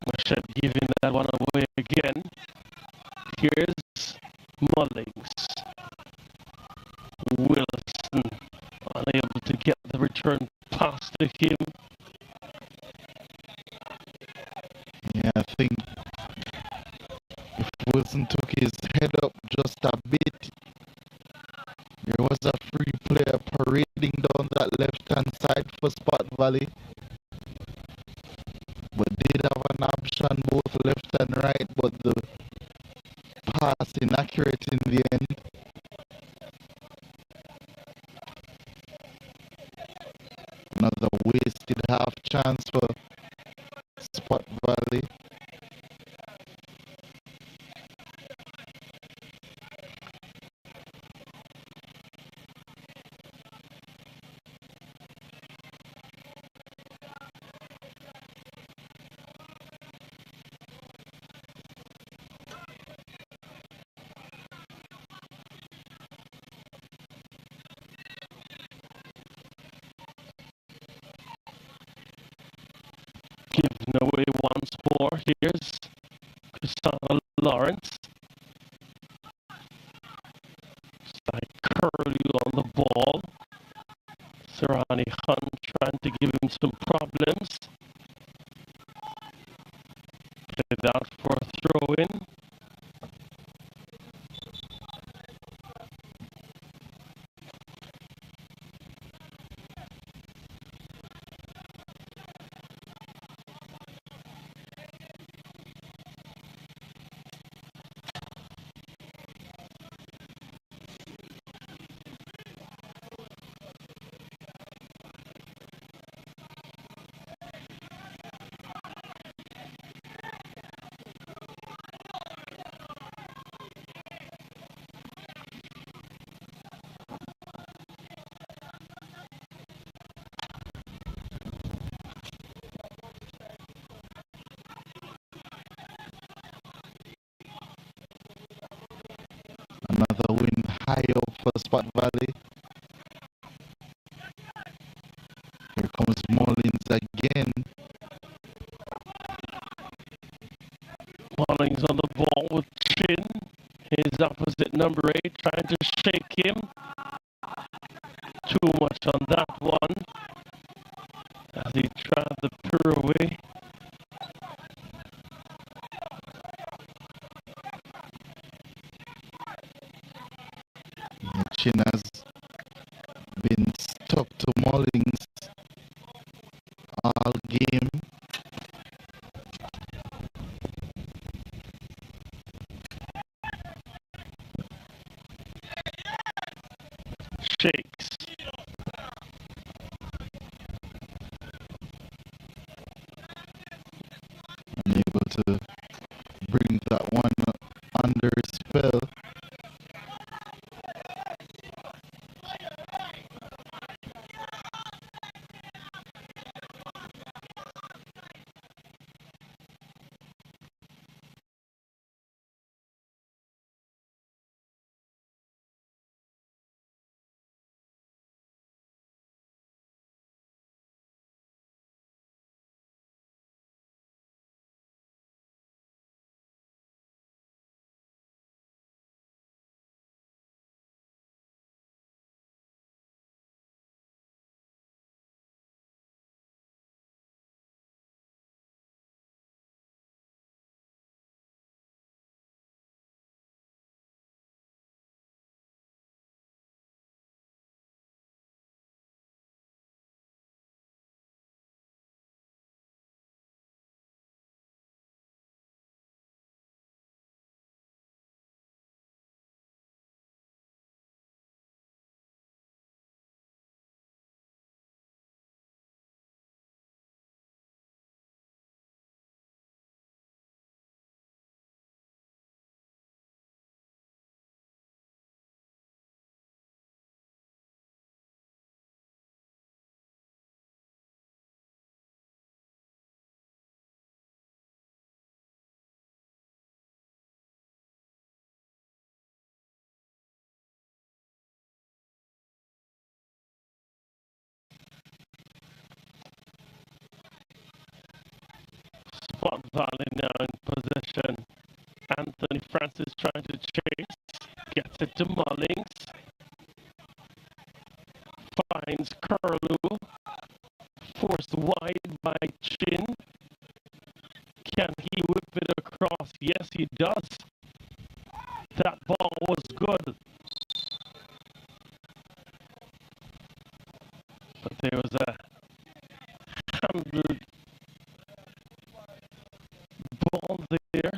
Muschett giving that one away again. Here's Mullings. Wilson unable to get the return pass to him. Yeah, I think if Wilson took his head up just a bit, there was a free player parading down that left-hand side for Spot Valley. But did have an option both left and right, but the pass inaccurate in the end. Another wasted half chance for Spot Valley. Giving away once more. Here's Cristiano Lawrence. Side curlew on the ball. Serrani Hunt trying to give him some problems. Played out for a throw-in. Another win high up for Spot Valley. Here comes Mullins again. Mullins on the ball with Chin. His opposite number 8 trying to shake him. Too much on that one as he tried the pure away. Chin has been stuck to Mullins all game. Shakes. Unable to bring that one under spell. Spot Valley now in possession. Anthony Francis trying to chase. Gets it to Mullings. Finds Curlew. Forced wide by Chin. Can he whip it across? Yes, he does. That ball was good. But there was a handled ball there.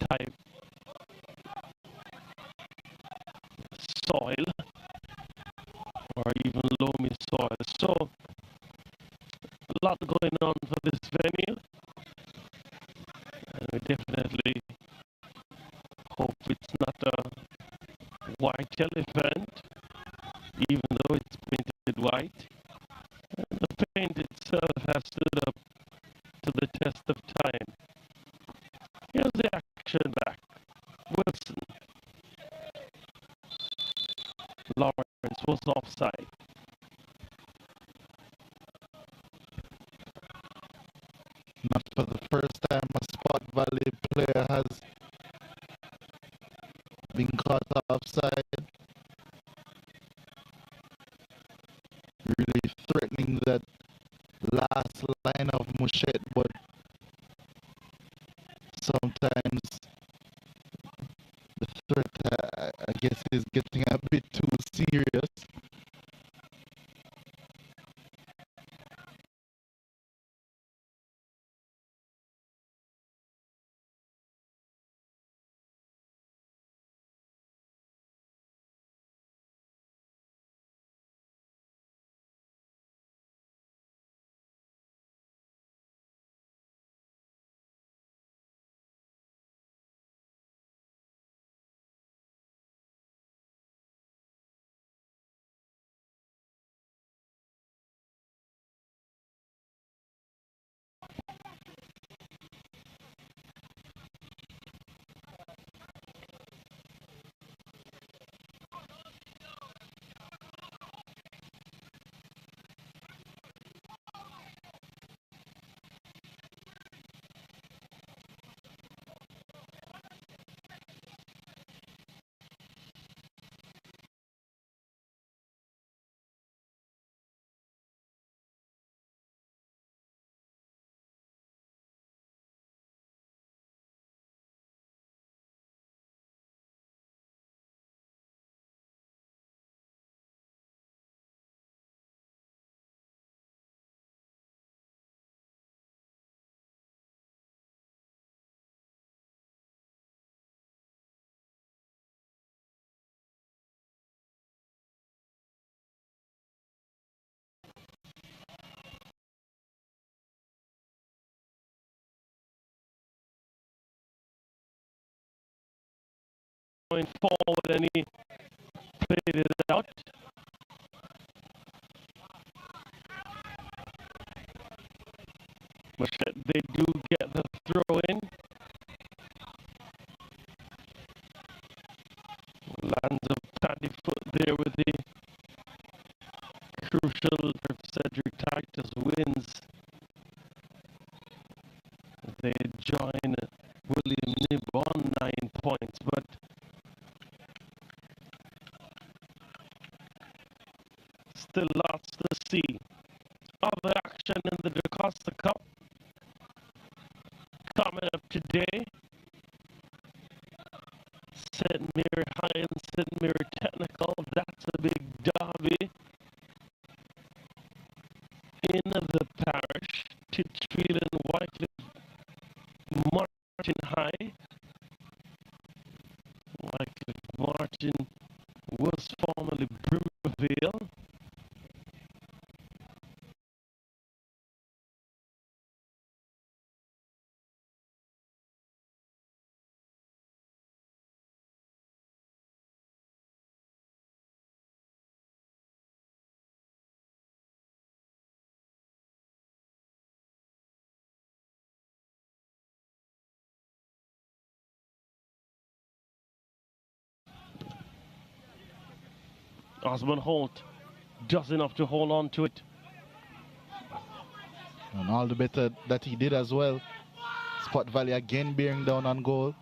high soil or even loamy soil. So a lot going on for this venue, and we definitely hope it's not a white elephant, even though it's painted white. And the paint itself has stood up to the test of time. Here's the action back. Wilson. Lawrence was offside. Not for the first time a Spot Valley player has been caught offside. Really threatening that last line of Muschett, but sometimes the threat, I guess, is getting a bit too serious. Going forward, and he played it out. Muschett, they do get the throw in. Lands a paddy foot there with the crucial Cedric Titus wins. They join William Nib on 9 points, but still lots to see. Other action in the DaCosta Cup coming up today. St. Mary High and St. Mary Technical, that's a big derby in the parish. Titchfield and Wycliffe Martin High. Wycliffe Martin was formerly Brimville. Osborne Holt does enough to hold on to it. And all the better that he did as well. Spot Valley again bearing down on goal.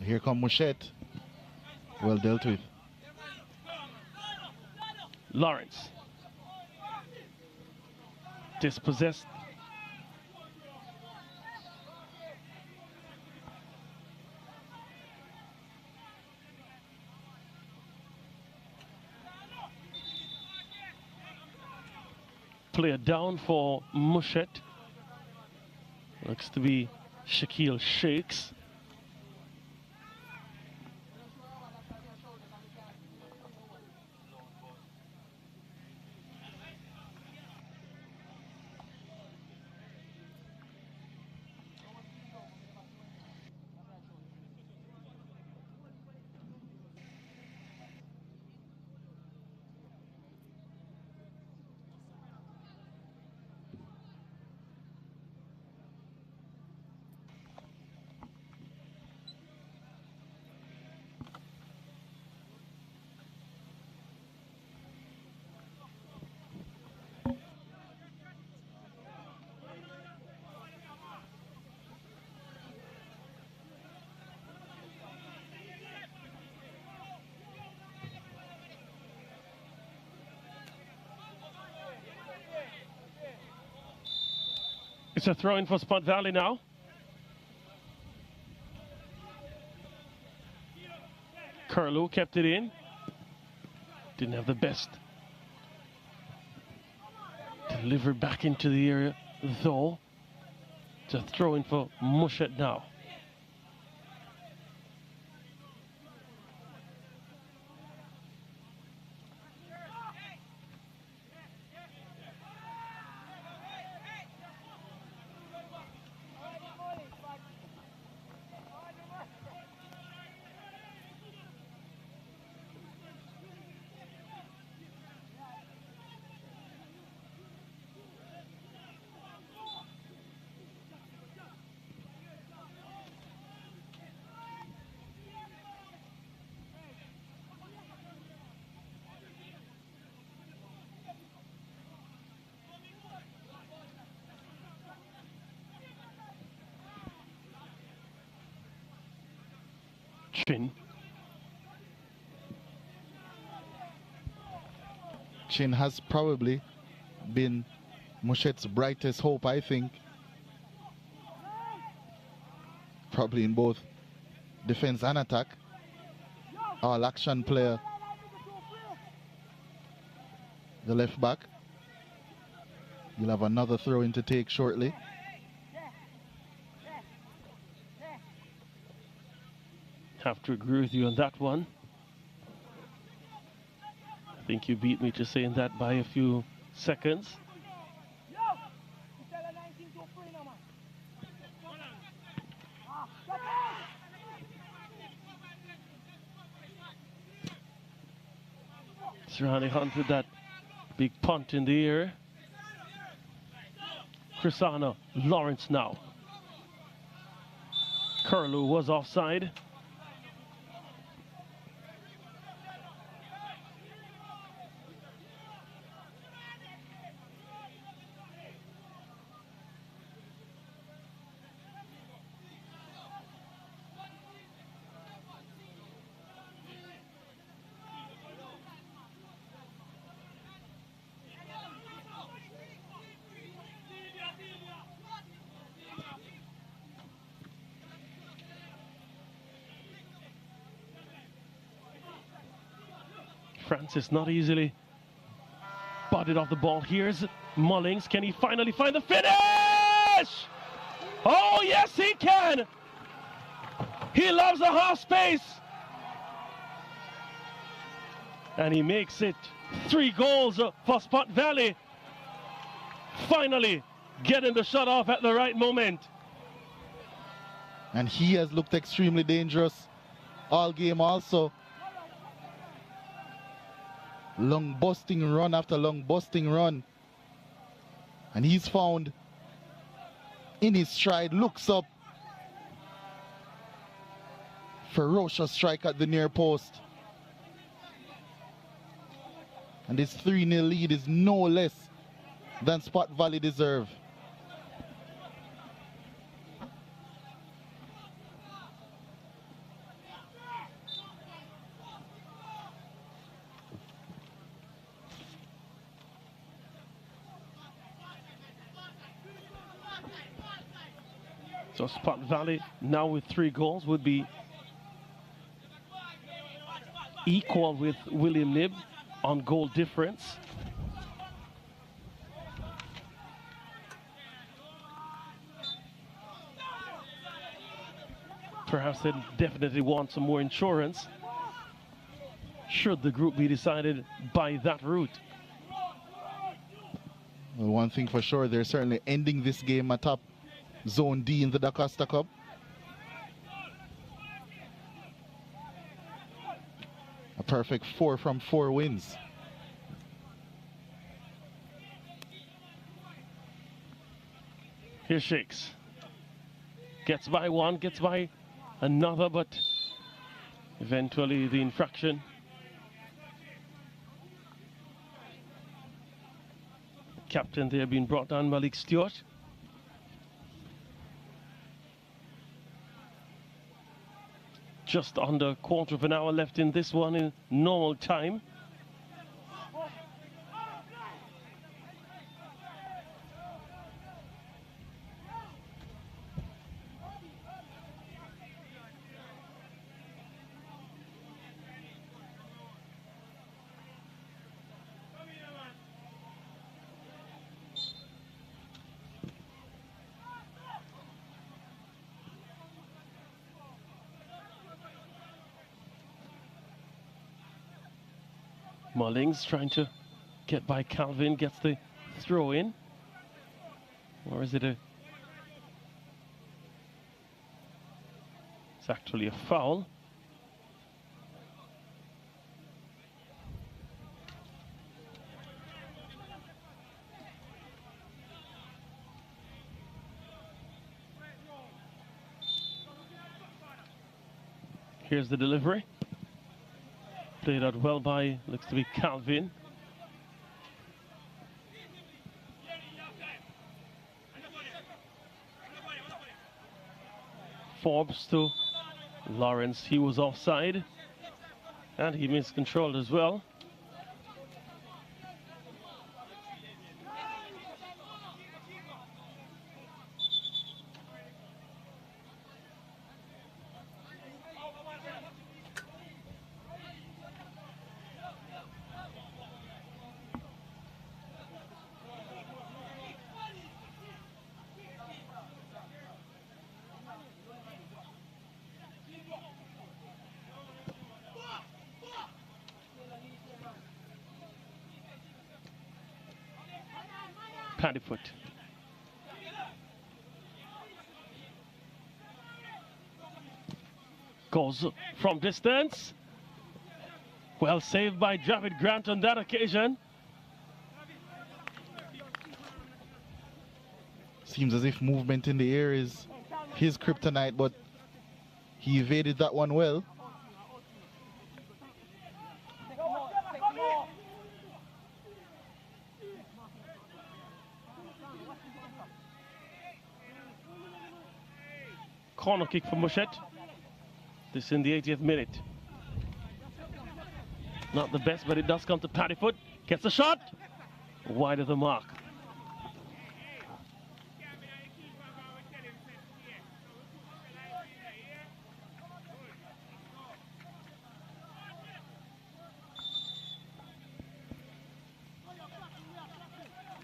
Here come Muschett. Well dealt with. Lawrence. Dispossessed. Player down for Muschett. Looks to be Shaquille Shakes. It's a throw in for Spot Valley now. Curlew kept it in. Didn't have the best delivery back into the area, though. It's a throw in for Muschett now. Chin has probably been Muschett's brightest hope, I think. Probably in both defense and attack. All action player. The left back. You'll have another throw in to take shortly. Have to agree with you on that one. I think you beat me to saying that by a few seconds. Serrani Hunt with that big punt in the air. Crisano, Lawrence now. Curlew was offside. Francis not easily butted off the ball. Here's Mullings. Can he finally find the finish? Oh, yes, he can. He loves the half space. And he makes it 3 goals for Spot Valley. Finally getting the shot off at the right moment. And he has looked extremely dangerous all game also. Long busting run after long busting run. And he's found in his stride, looks up. Ferocious strike at the near post. And this 3-0 lead is no less than Spot Valley deserve. So Spot Valley now with 3 goals would be equal with William Knibb on goal difference. Perhaps they definitely want some more insurance should the group be decided by that route. Well, one thing for sure, they're certainly ending this game atop Zone D in the DaCosta Cup. A perfect 4 from 4 wins. Here Shakes. Gets by one, gets by another, but eventually the infraction. Captain there being brought down, Malik Stewart. Just under a quarter of an hour left in this one in normal time. Mullings trying to get by Calvin, gets the throw in. Or is it a... It's actually a foul. Here's the delivery. Played out well by, looks to be Calvin. Forbes to Lawrence. He was offside. And he miscontrolled as well. Paddyfoot. Goes from distance. Well saved by Javid Grant on that occasion. Seems as if movement in the air is his kryptonite, but he evaded that one well. Corner kick for Muschett. This in the 80th minute. Not the best, but it does come to Paddyfoot. Gets a shot. Wide of the mark.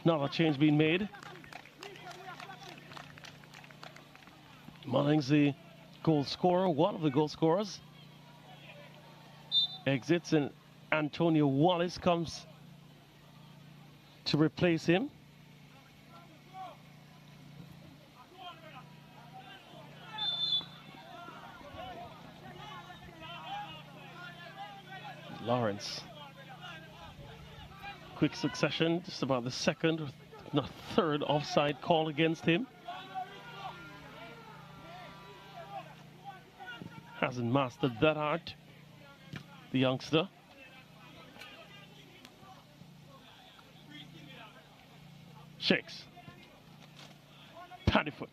Another change being made. Mullings, the goal scorer, one of the goal scorers, exits, and Antonio Wallace comes to replace him. Lawrence. Quick succession, just about the second, if not third offside call against him. Hasn't mastered that art, the youngster. Shakes. Paddyfoot.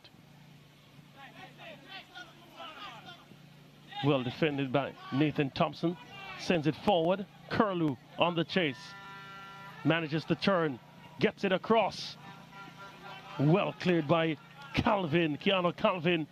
Well defended by Nathan Thompson. Sends it forward. Curlew on the chase. Manages to turn. Gets it across. Well cleared by Calvin, Keanu Calvin.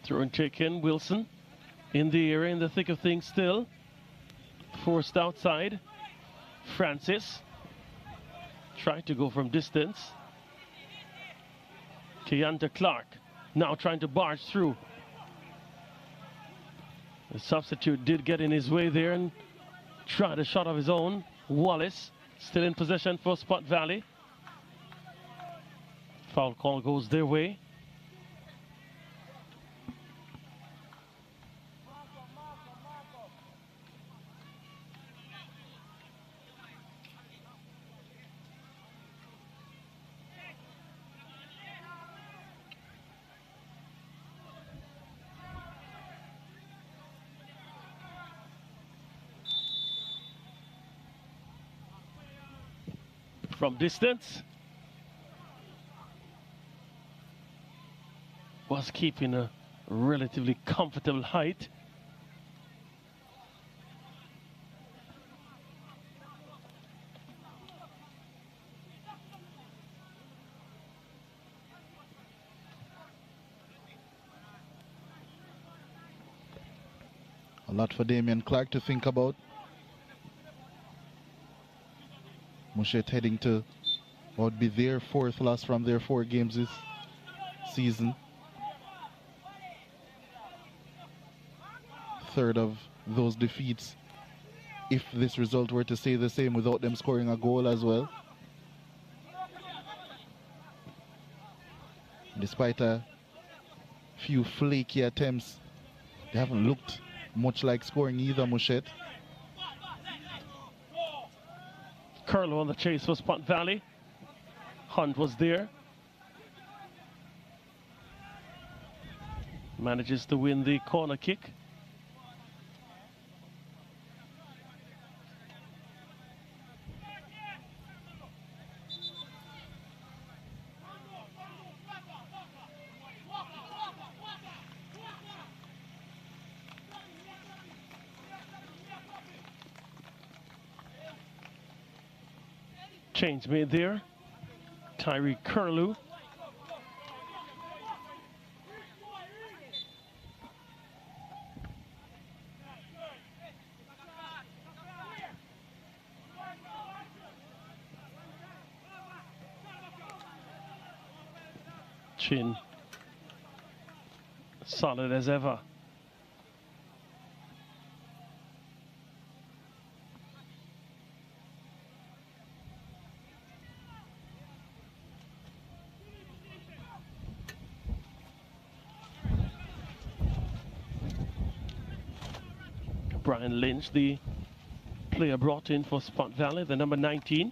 Throw and check in, Wilson in the area, in the thick of things still. Forced outside. Francis tried to go from distance. Keonta Clark now trying to barge through. The substitute did get in his way there and tried a shot of his own. Wallace still in possession for Spot Valley. Foul call goes their way. From distance, was keeping a relatively comfortable height. A lot for Damian Clark to think about. Muschett heading to what would be their 4th loss from their 4 games this season. 3rd of those defeats, if this result were to stay the same without them scoring a goal as well. Despite a few flaky attempts, they haven't looked much like scoring either, Muschett. Curlew on the chase for Spot Valley. Hunt was there. Manages to win the corner kick. Change made there. Tyree Curlew. Chin solid as ever. Brian Lynch, the player brought in for Spot Valley, the number 19.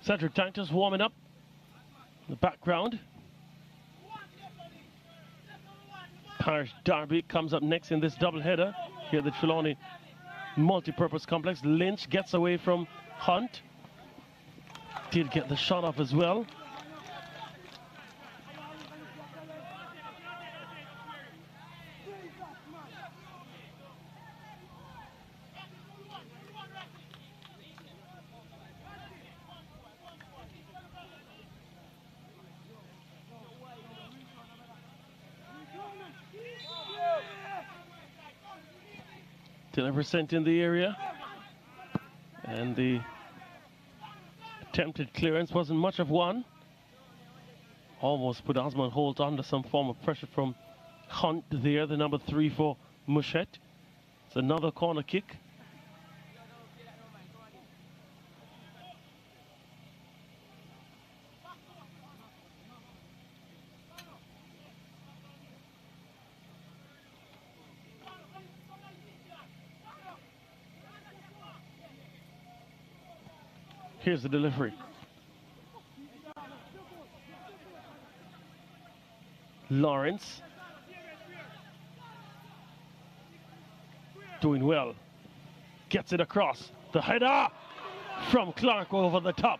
Cedric Titus warming up in the background. Parish Derby comes up next in this doubleheader here at the Trelawney Multipurpose Complex. Lynch gets away from Hunt. Did get the shot off as well. Deliver sent in the area, and the attempted clearance wasn't much of one. Almost put Osman Holt under some form of pressure from Hunt there, the number 3 for Muschett. It's another corner kick. Here's the delivery. Lawrence. Doing well. Gets it across. The header from Clark over the top.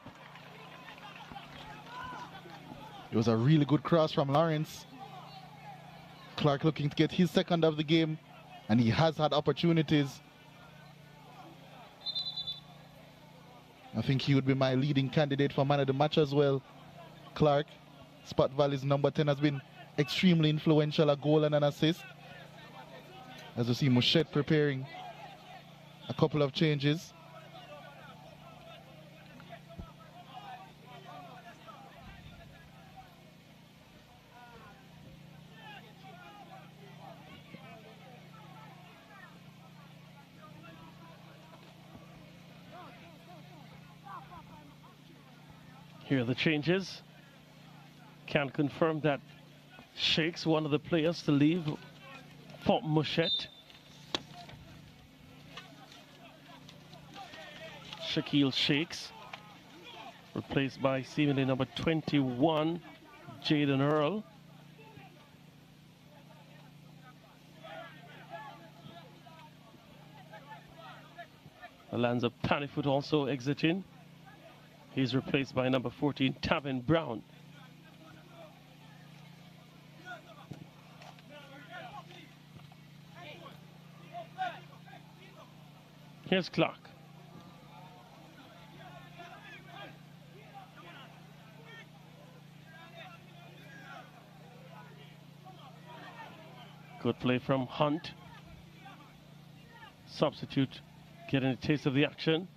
It was a really good cross from Lawrence. Clark looking to get his 2nd of the game, and he has had opportunities. I think he would be my leading candidate for man of the match as well. Clark, Spot Valley's number 10, has been extremely influential, a goal and an assist. As you see, Muschett preparing a couple of changes. Here are the changes. Can confirm that Shakes, one of the players to leave for Muschett. Shaquille Shakes, replaced by seemingly number 21, Jaden Earl. Alonzo Panifoot also exiting. He's replaced by number 14, Tavin Brown. Here's Clark. Good play from Hunt. Substitute getting a taste of the action.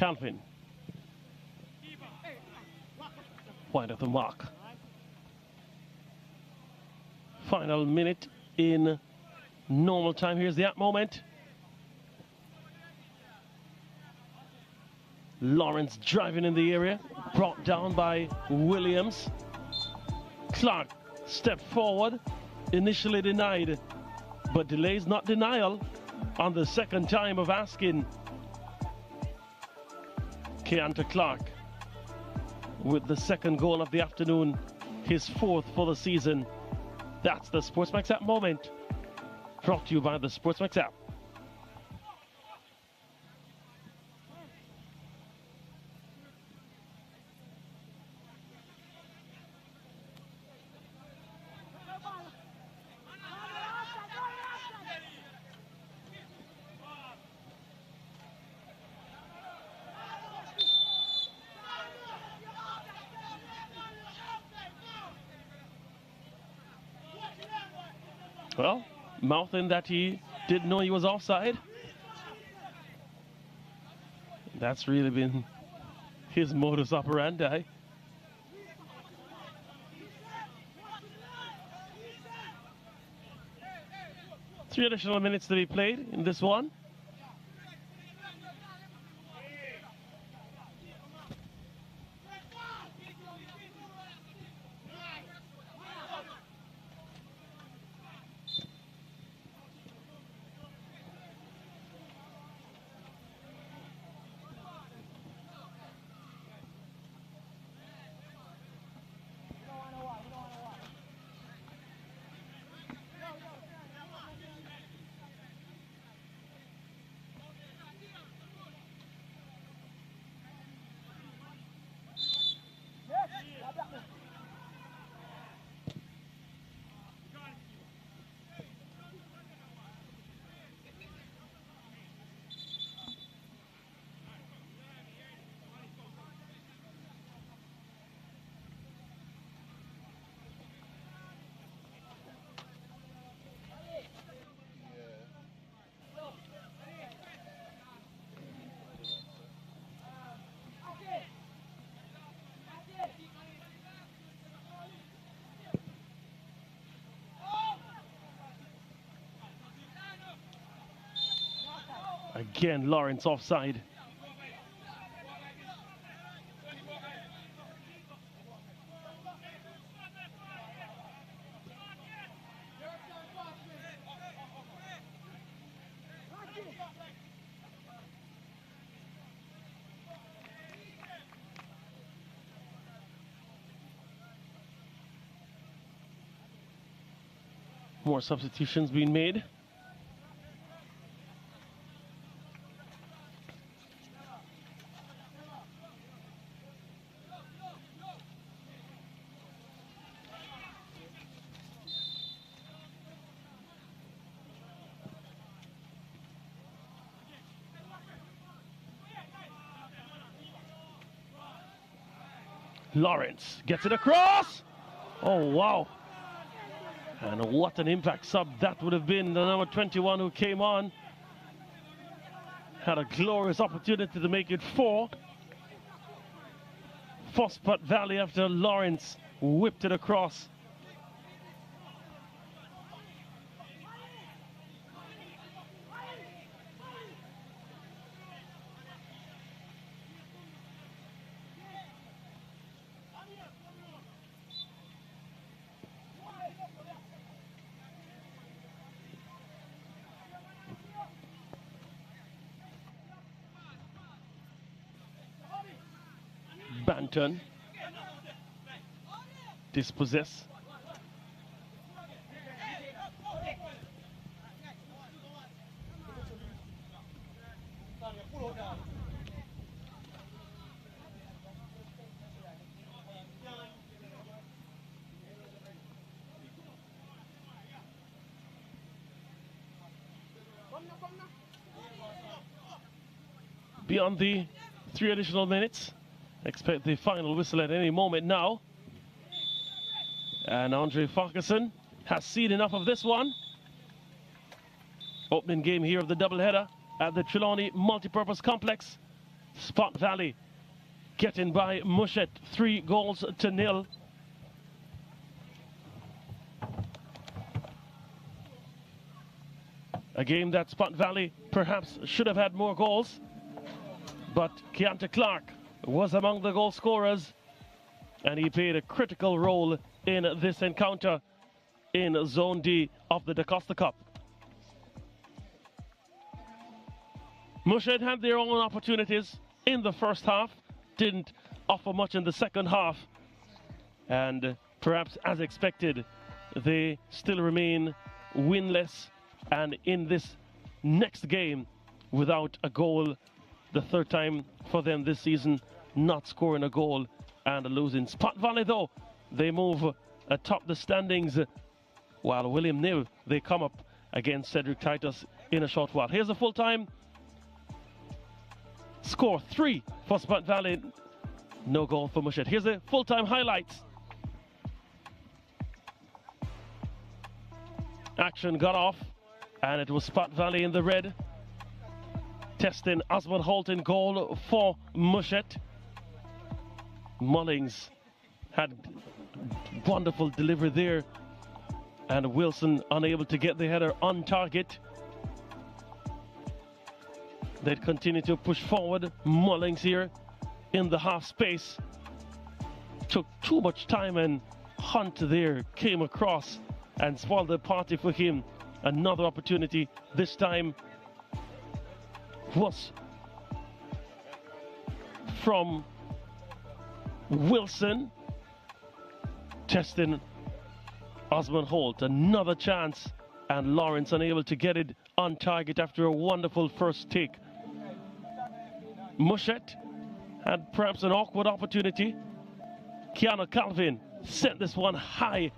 Calvin. Wide of the mark. Final minute in normal time. Here's the moment. Lawrence driving in the area. Brought down by Williams. Clark stepped forward. Initially denied. But delays not denial on the second time of asking. Keonta Clark with the second goal of the afternoon, his fourth for the season. That's the Sportsmax app moment, brought to you by the Sportsmax app. Well, mouthing that he didn't know he was offside. That's really been his modus operandi. Three additional minutes to be played in this one. Again, Lawrence offside. More substitutions being made. Lawrence gets it across. Oh, wow. And what an impact sub that would have been. The number 21 who came on had a glorious opportunity to make it 4. Spot Valley after Lawrence whipped it across. Banton dispossess. Beyond the 3 additional minutes. Expect the final whistle at any moment now. And Andre Farquharson has seen enough of this one. Opening game here of the doubleheader at the Trelawney Multipurpose Complex. Spot Valley getting by Muschett 3-0. A game that Spot Valley perhaps should have had more goals, but Keontae Clark was among the goal scorers, and he played a critical role in this encounter in Zone D of the DaCosta Cup. Muschett had their own opportunities in the first half, didn't offer much in the second half, and perhaps as expected, they still remain winless, and in this next game without a goal, the 3rd time for them this season, not scoring a goal and losing. Spot Valley, though, they move atop the standings, while William Nill, they come up against Cedric Titus in a short while. Here's the full-time score: 3 for Spot Valley, no goal for Muschett. Here's the full-time highlights. Action got off, and it was Spot Valley in the red, testing Osmond Holt in goal for Muschett. Mullings had wonderful delivery there, and Wilson unable to get the header on target. They'd continue to push forward. Mullings here in the half space took too much time, and Hunt there came across and spoiled the party for him. Another opportunity, this time was from Wilson, testing Osmond Holt. Another chance, and Lawrence unable to get it on target after a wonderful first take. Muschett had perhaps an awkward opportunity. Keanu Calvin sent this one high,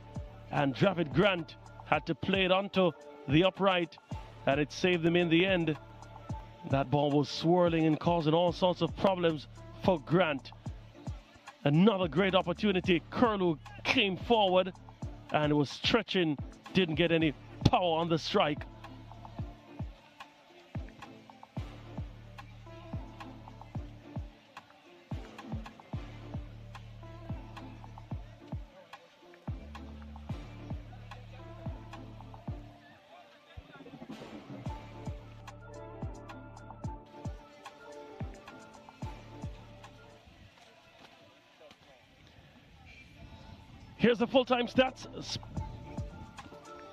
and Dravid Grant had to play it onto the upright, and it saved them in the end. That ball was swirling and causing all sorts of problems for Grant. Another great opportunity. Curlew came forward and was stretching, didn't get any power on the strike. Here's the full-time stats.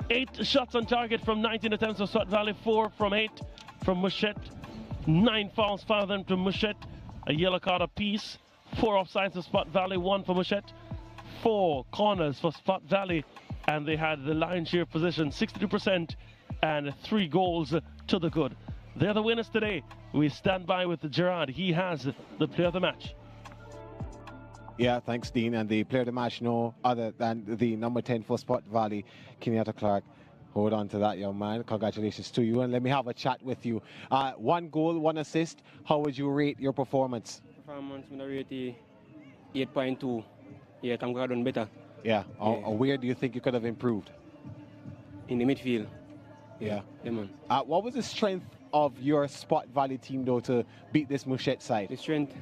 8 shots on target from 19 attempts for Spot Valley, 4 from 8 from Muschett. 9 fouls, 5 of them to Muschett. A yellow card apiece. 4 offsides for Spot Valley, 1 for Muschett. 4 corners for Spot Valley, and they had the lion's share position, 62%, and 3 goals to the good. They're the winners today. We stand by with Gerard. He has the player of the match. Yeah, thanks, Dean. And the player of the match, no other than the number 10 for Spot Valley, Keontae Clark. Hold on to that, young man. Congratulations to you. And let me have a chat with you. 1 goal, 1 assist. How would you rate your performance? Performance, I'm going to rate 8.2. Yeah, I'm going to done better. Yeah. Where do you think you could have improved? In the midfield. Yeah. Yeah, man. What was the strength of your Spot Valley team, though, to beat this Muschett side? The strength?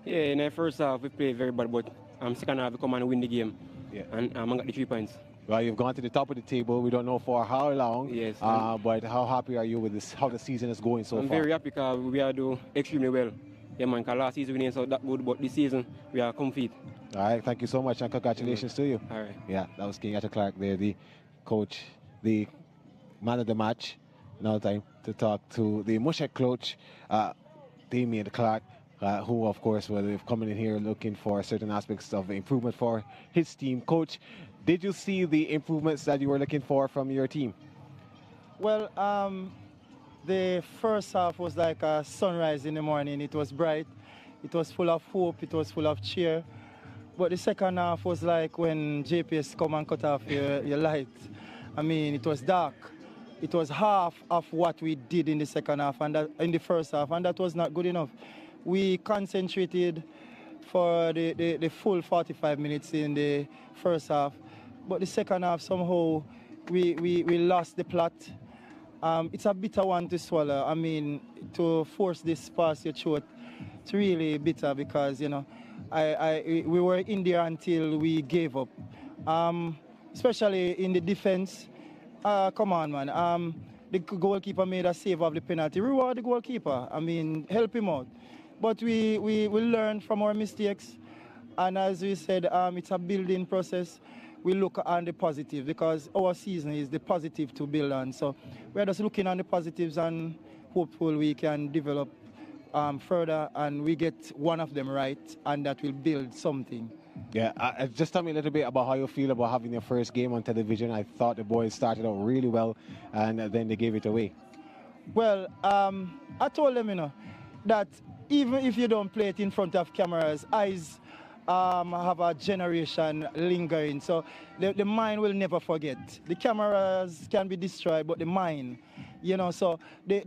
Yeah, in the first half, we played very bad, but second half, we come and win the game. Yeah. And I got the 3 points. Well, you've gone to the top of the table. We don't know for how long. Yes. But how happy are you with this? How the season is going so far? I'm very happy because we are doing extremely well. Yeah, man, because last season we didn't so that good, but this season we are comfy. All right, thank you so much, and congratulations to you. All right. Yeah, that was King Arthur Clark there, the coach, the man of the match. Now time to talk to the Muschett coach, Damien Clark, who, of course, will be coming in here looking for certain aspects of improvement for his team. Coach, did you see the improvements that you were looking for from your team? Well, the first half was like a sunrise in the morning. It was bright, it was full of hope, it was full of cheer. But the second half was like when JPS come and cut off your light. I mean, it was dark. It was half of what we did in the second half and in the first half, and that was not good enough. We concentrated for the full 45 minutes in the first half, but the second half somehow we lost the plot. It's a bitter one to swallow. I mean, to force this past your throat, it's really bitter because, you know, we were in there until we gave up. Especially in the defense. Come on, man. The goalkeeper made a save of the penalty. Reward the goalkeeper. I mean, help him out. But we learn from our mistakes. And as we said, it's a building process. We look on the positive because our season is the positive to build on. So we're just looking on the positives and hopeful we can develop further and we get one of them right and that will build something. Yeah, just tell me a little bit about how you feel about having your first game on television. I thought the boys started out really well and then they gave it away. Well, I told them, you know, that even if you don't play it in front of cameras, eyes have a generation lingering. So the mind will never forget. The cameras can be destroyed, but the mind, you know, so they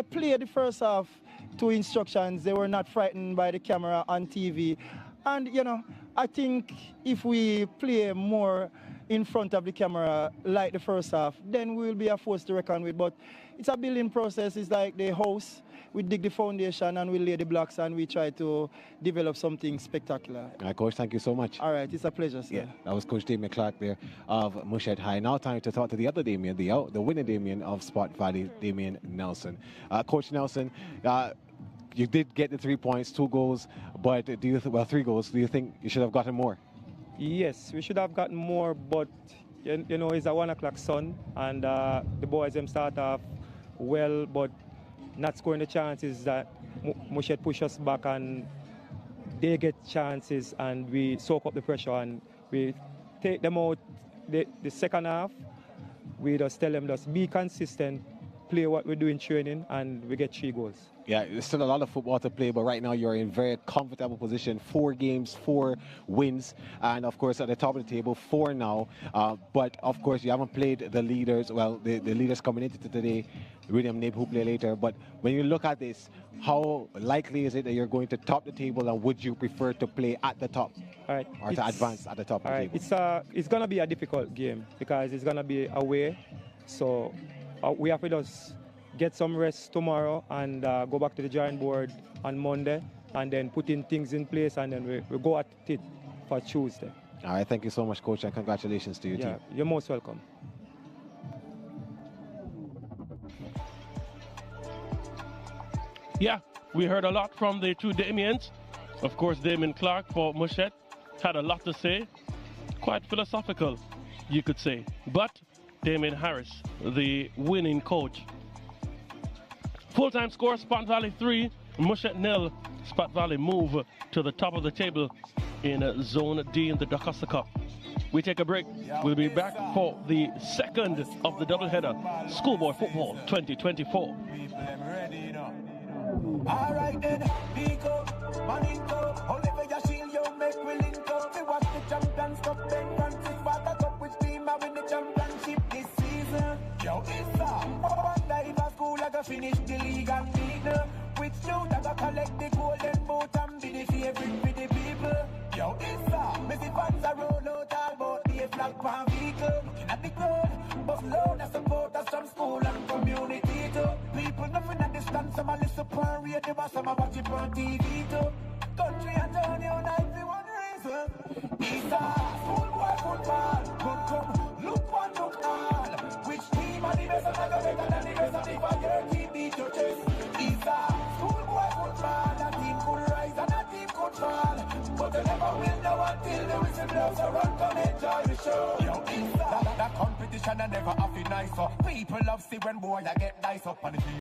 played the first half to instructions. They were not frightened by the camera on TV. And, you know, I think if we play more in front of the camera like the first half, then we will be a force to reckon with. But it's a building process. It's like the house. We dig the foundation and we lay the blocks and we try to develop something spectacular. All right, Coach, thank you so much. All right, it's a pleasure, sir. Yeah, that was Coach Damien Clark there of Muschett High. Now time to talk to the other Damien, the winner Damien of Spot Valley, Damien Nelson. Coach Nelson, you did get the 3 points, 2 goals, but 3 goals. Do you think you should have gotten more? Yes, we should have gotten more, but you know, it's a 1 o'clock sun, and the boys them start off well, but not scoring the chances that Muschett push us back, and they get chances, and we soak up the pressure, and we take them out. The second half, we just tell them just be consistent, play what we do in training, and we get 3 goals. Yeah, there's still a lot of football to play, but right now you're in very comfortable position. 4 games, 4 wins, and of course at the top of the table, 4 now. But of course you haven't played the leaders. Well, the leaders coming into today, William Nib, who play later. But when you look at this, how likely is it that you're going to top the table, and would you prefer to play at the top, all right, or to advance at the top of the table? It's gonna be a difficult game because it's gonna be away, so we have to just get some rest tomorrow and go back to the drawing board on Monday and then putting things in place, and then we go at it for Tuesday. All right, thank you so much, Coach, and congratulations to your team. You're most welcome. Yeah, we heard a lot from the 2 Damiens. Of course, Damien Clark for Muschett had a lot to say. Quite philosophical, you could say. But Damien Harris, the winning coach. Full-time score, Spot Valley 3, Muschett 0. Spot Valley move to the top of the table in Zone D in the DaCosta Cup. We take a break. We'll be back for the second of the doubleheader, Schoolboy Football 2024. Alright then, Pico, Maninko, Oliver Yashil, you make we link up. We watch the Champions Cup, then Francis Water Cup, which team are win the championship this season. Yo, ISSA, one diver school I got finish the league and beat them. Which you that I collect the golden boot and be the favorite with the people. fans are roll out all about the flag pan vehicle. Looking at the crowd, but load of supporters from school and community too. People nothing at distance, some a listen pan radio, but some a watch it on TV too. Country and town unite for one reason. ISSA, schoolboy football, good come, look one, look all. Which team are the best and I go better than the rest of the fire team beat your chest. ISSA, schoolboy football, a team could rise and a team could fall. But they never will know until the whistle blows, so run, come enjoy the show. Yo, ISSA, that competition I never have been nice, so people love see when boy I get nice up on the team.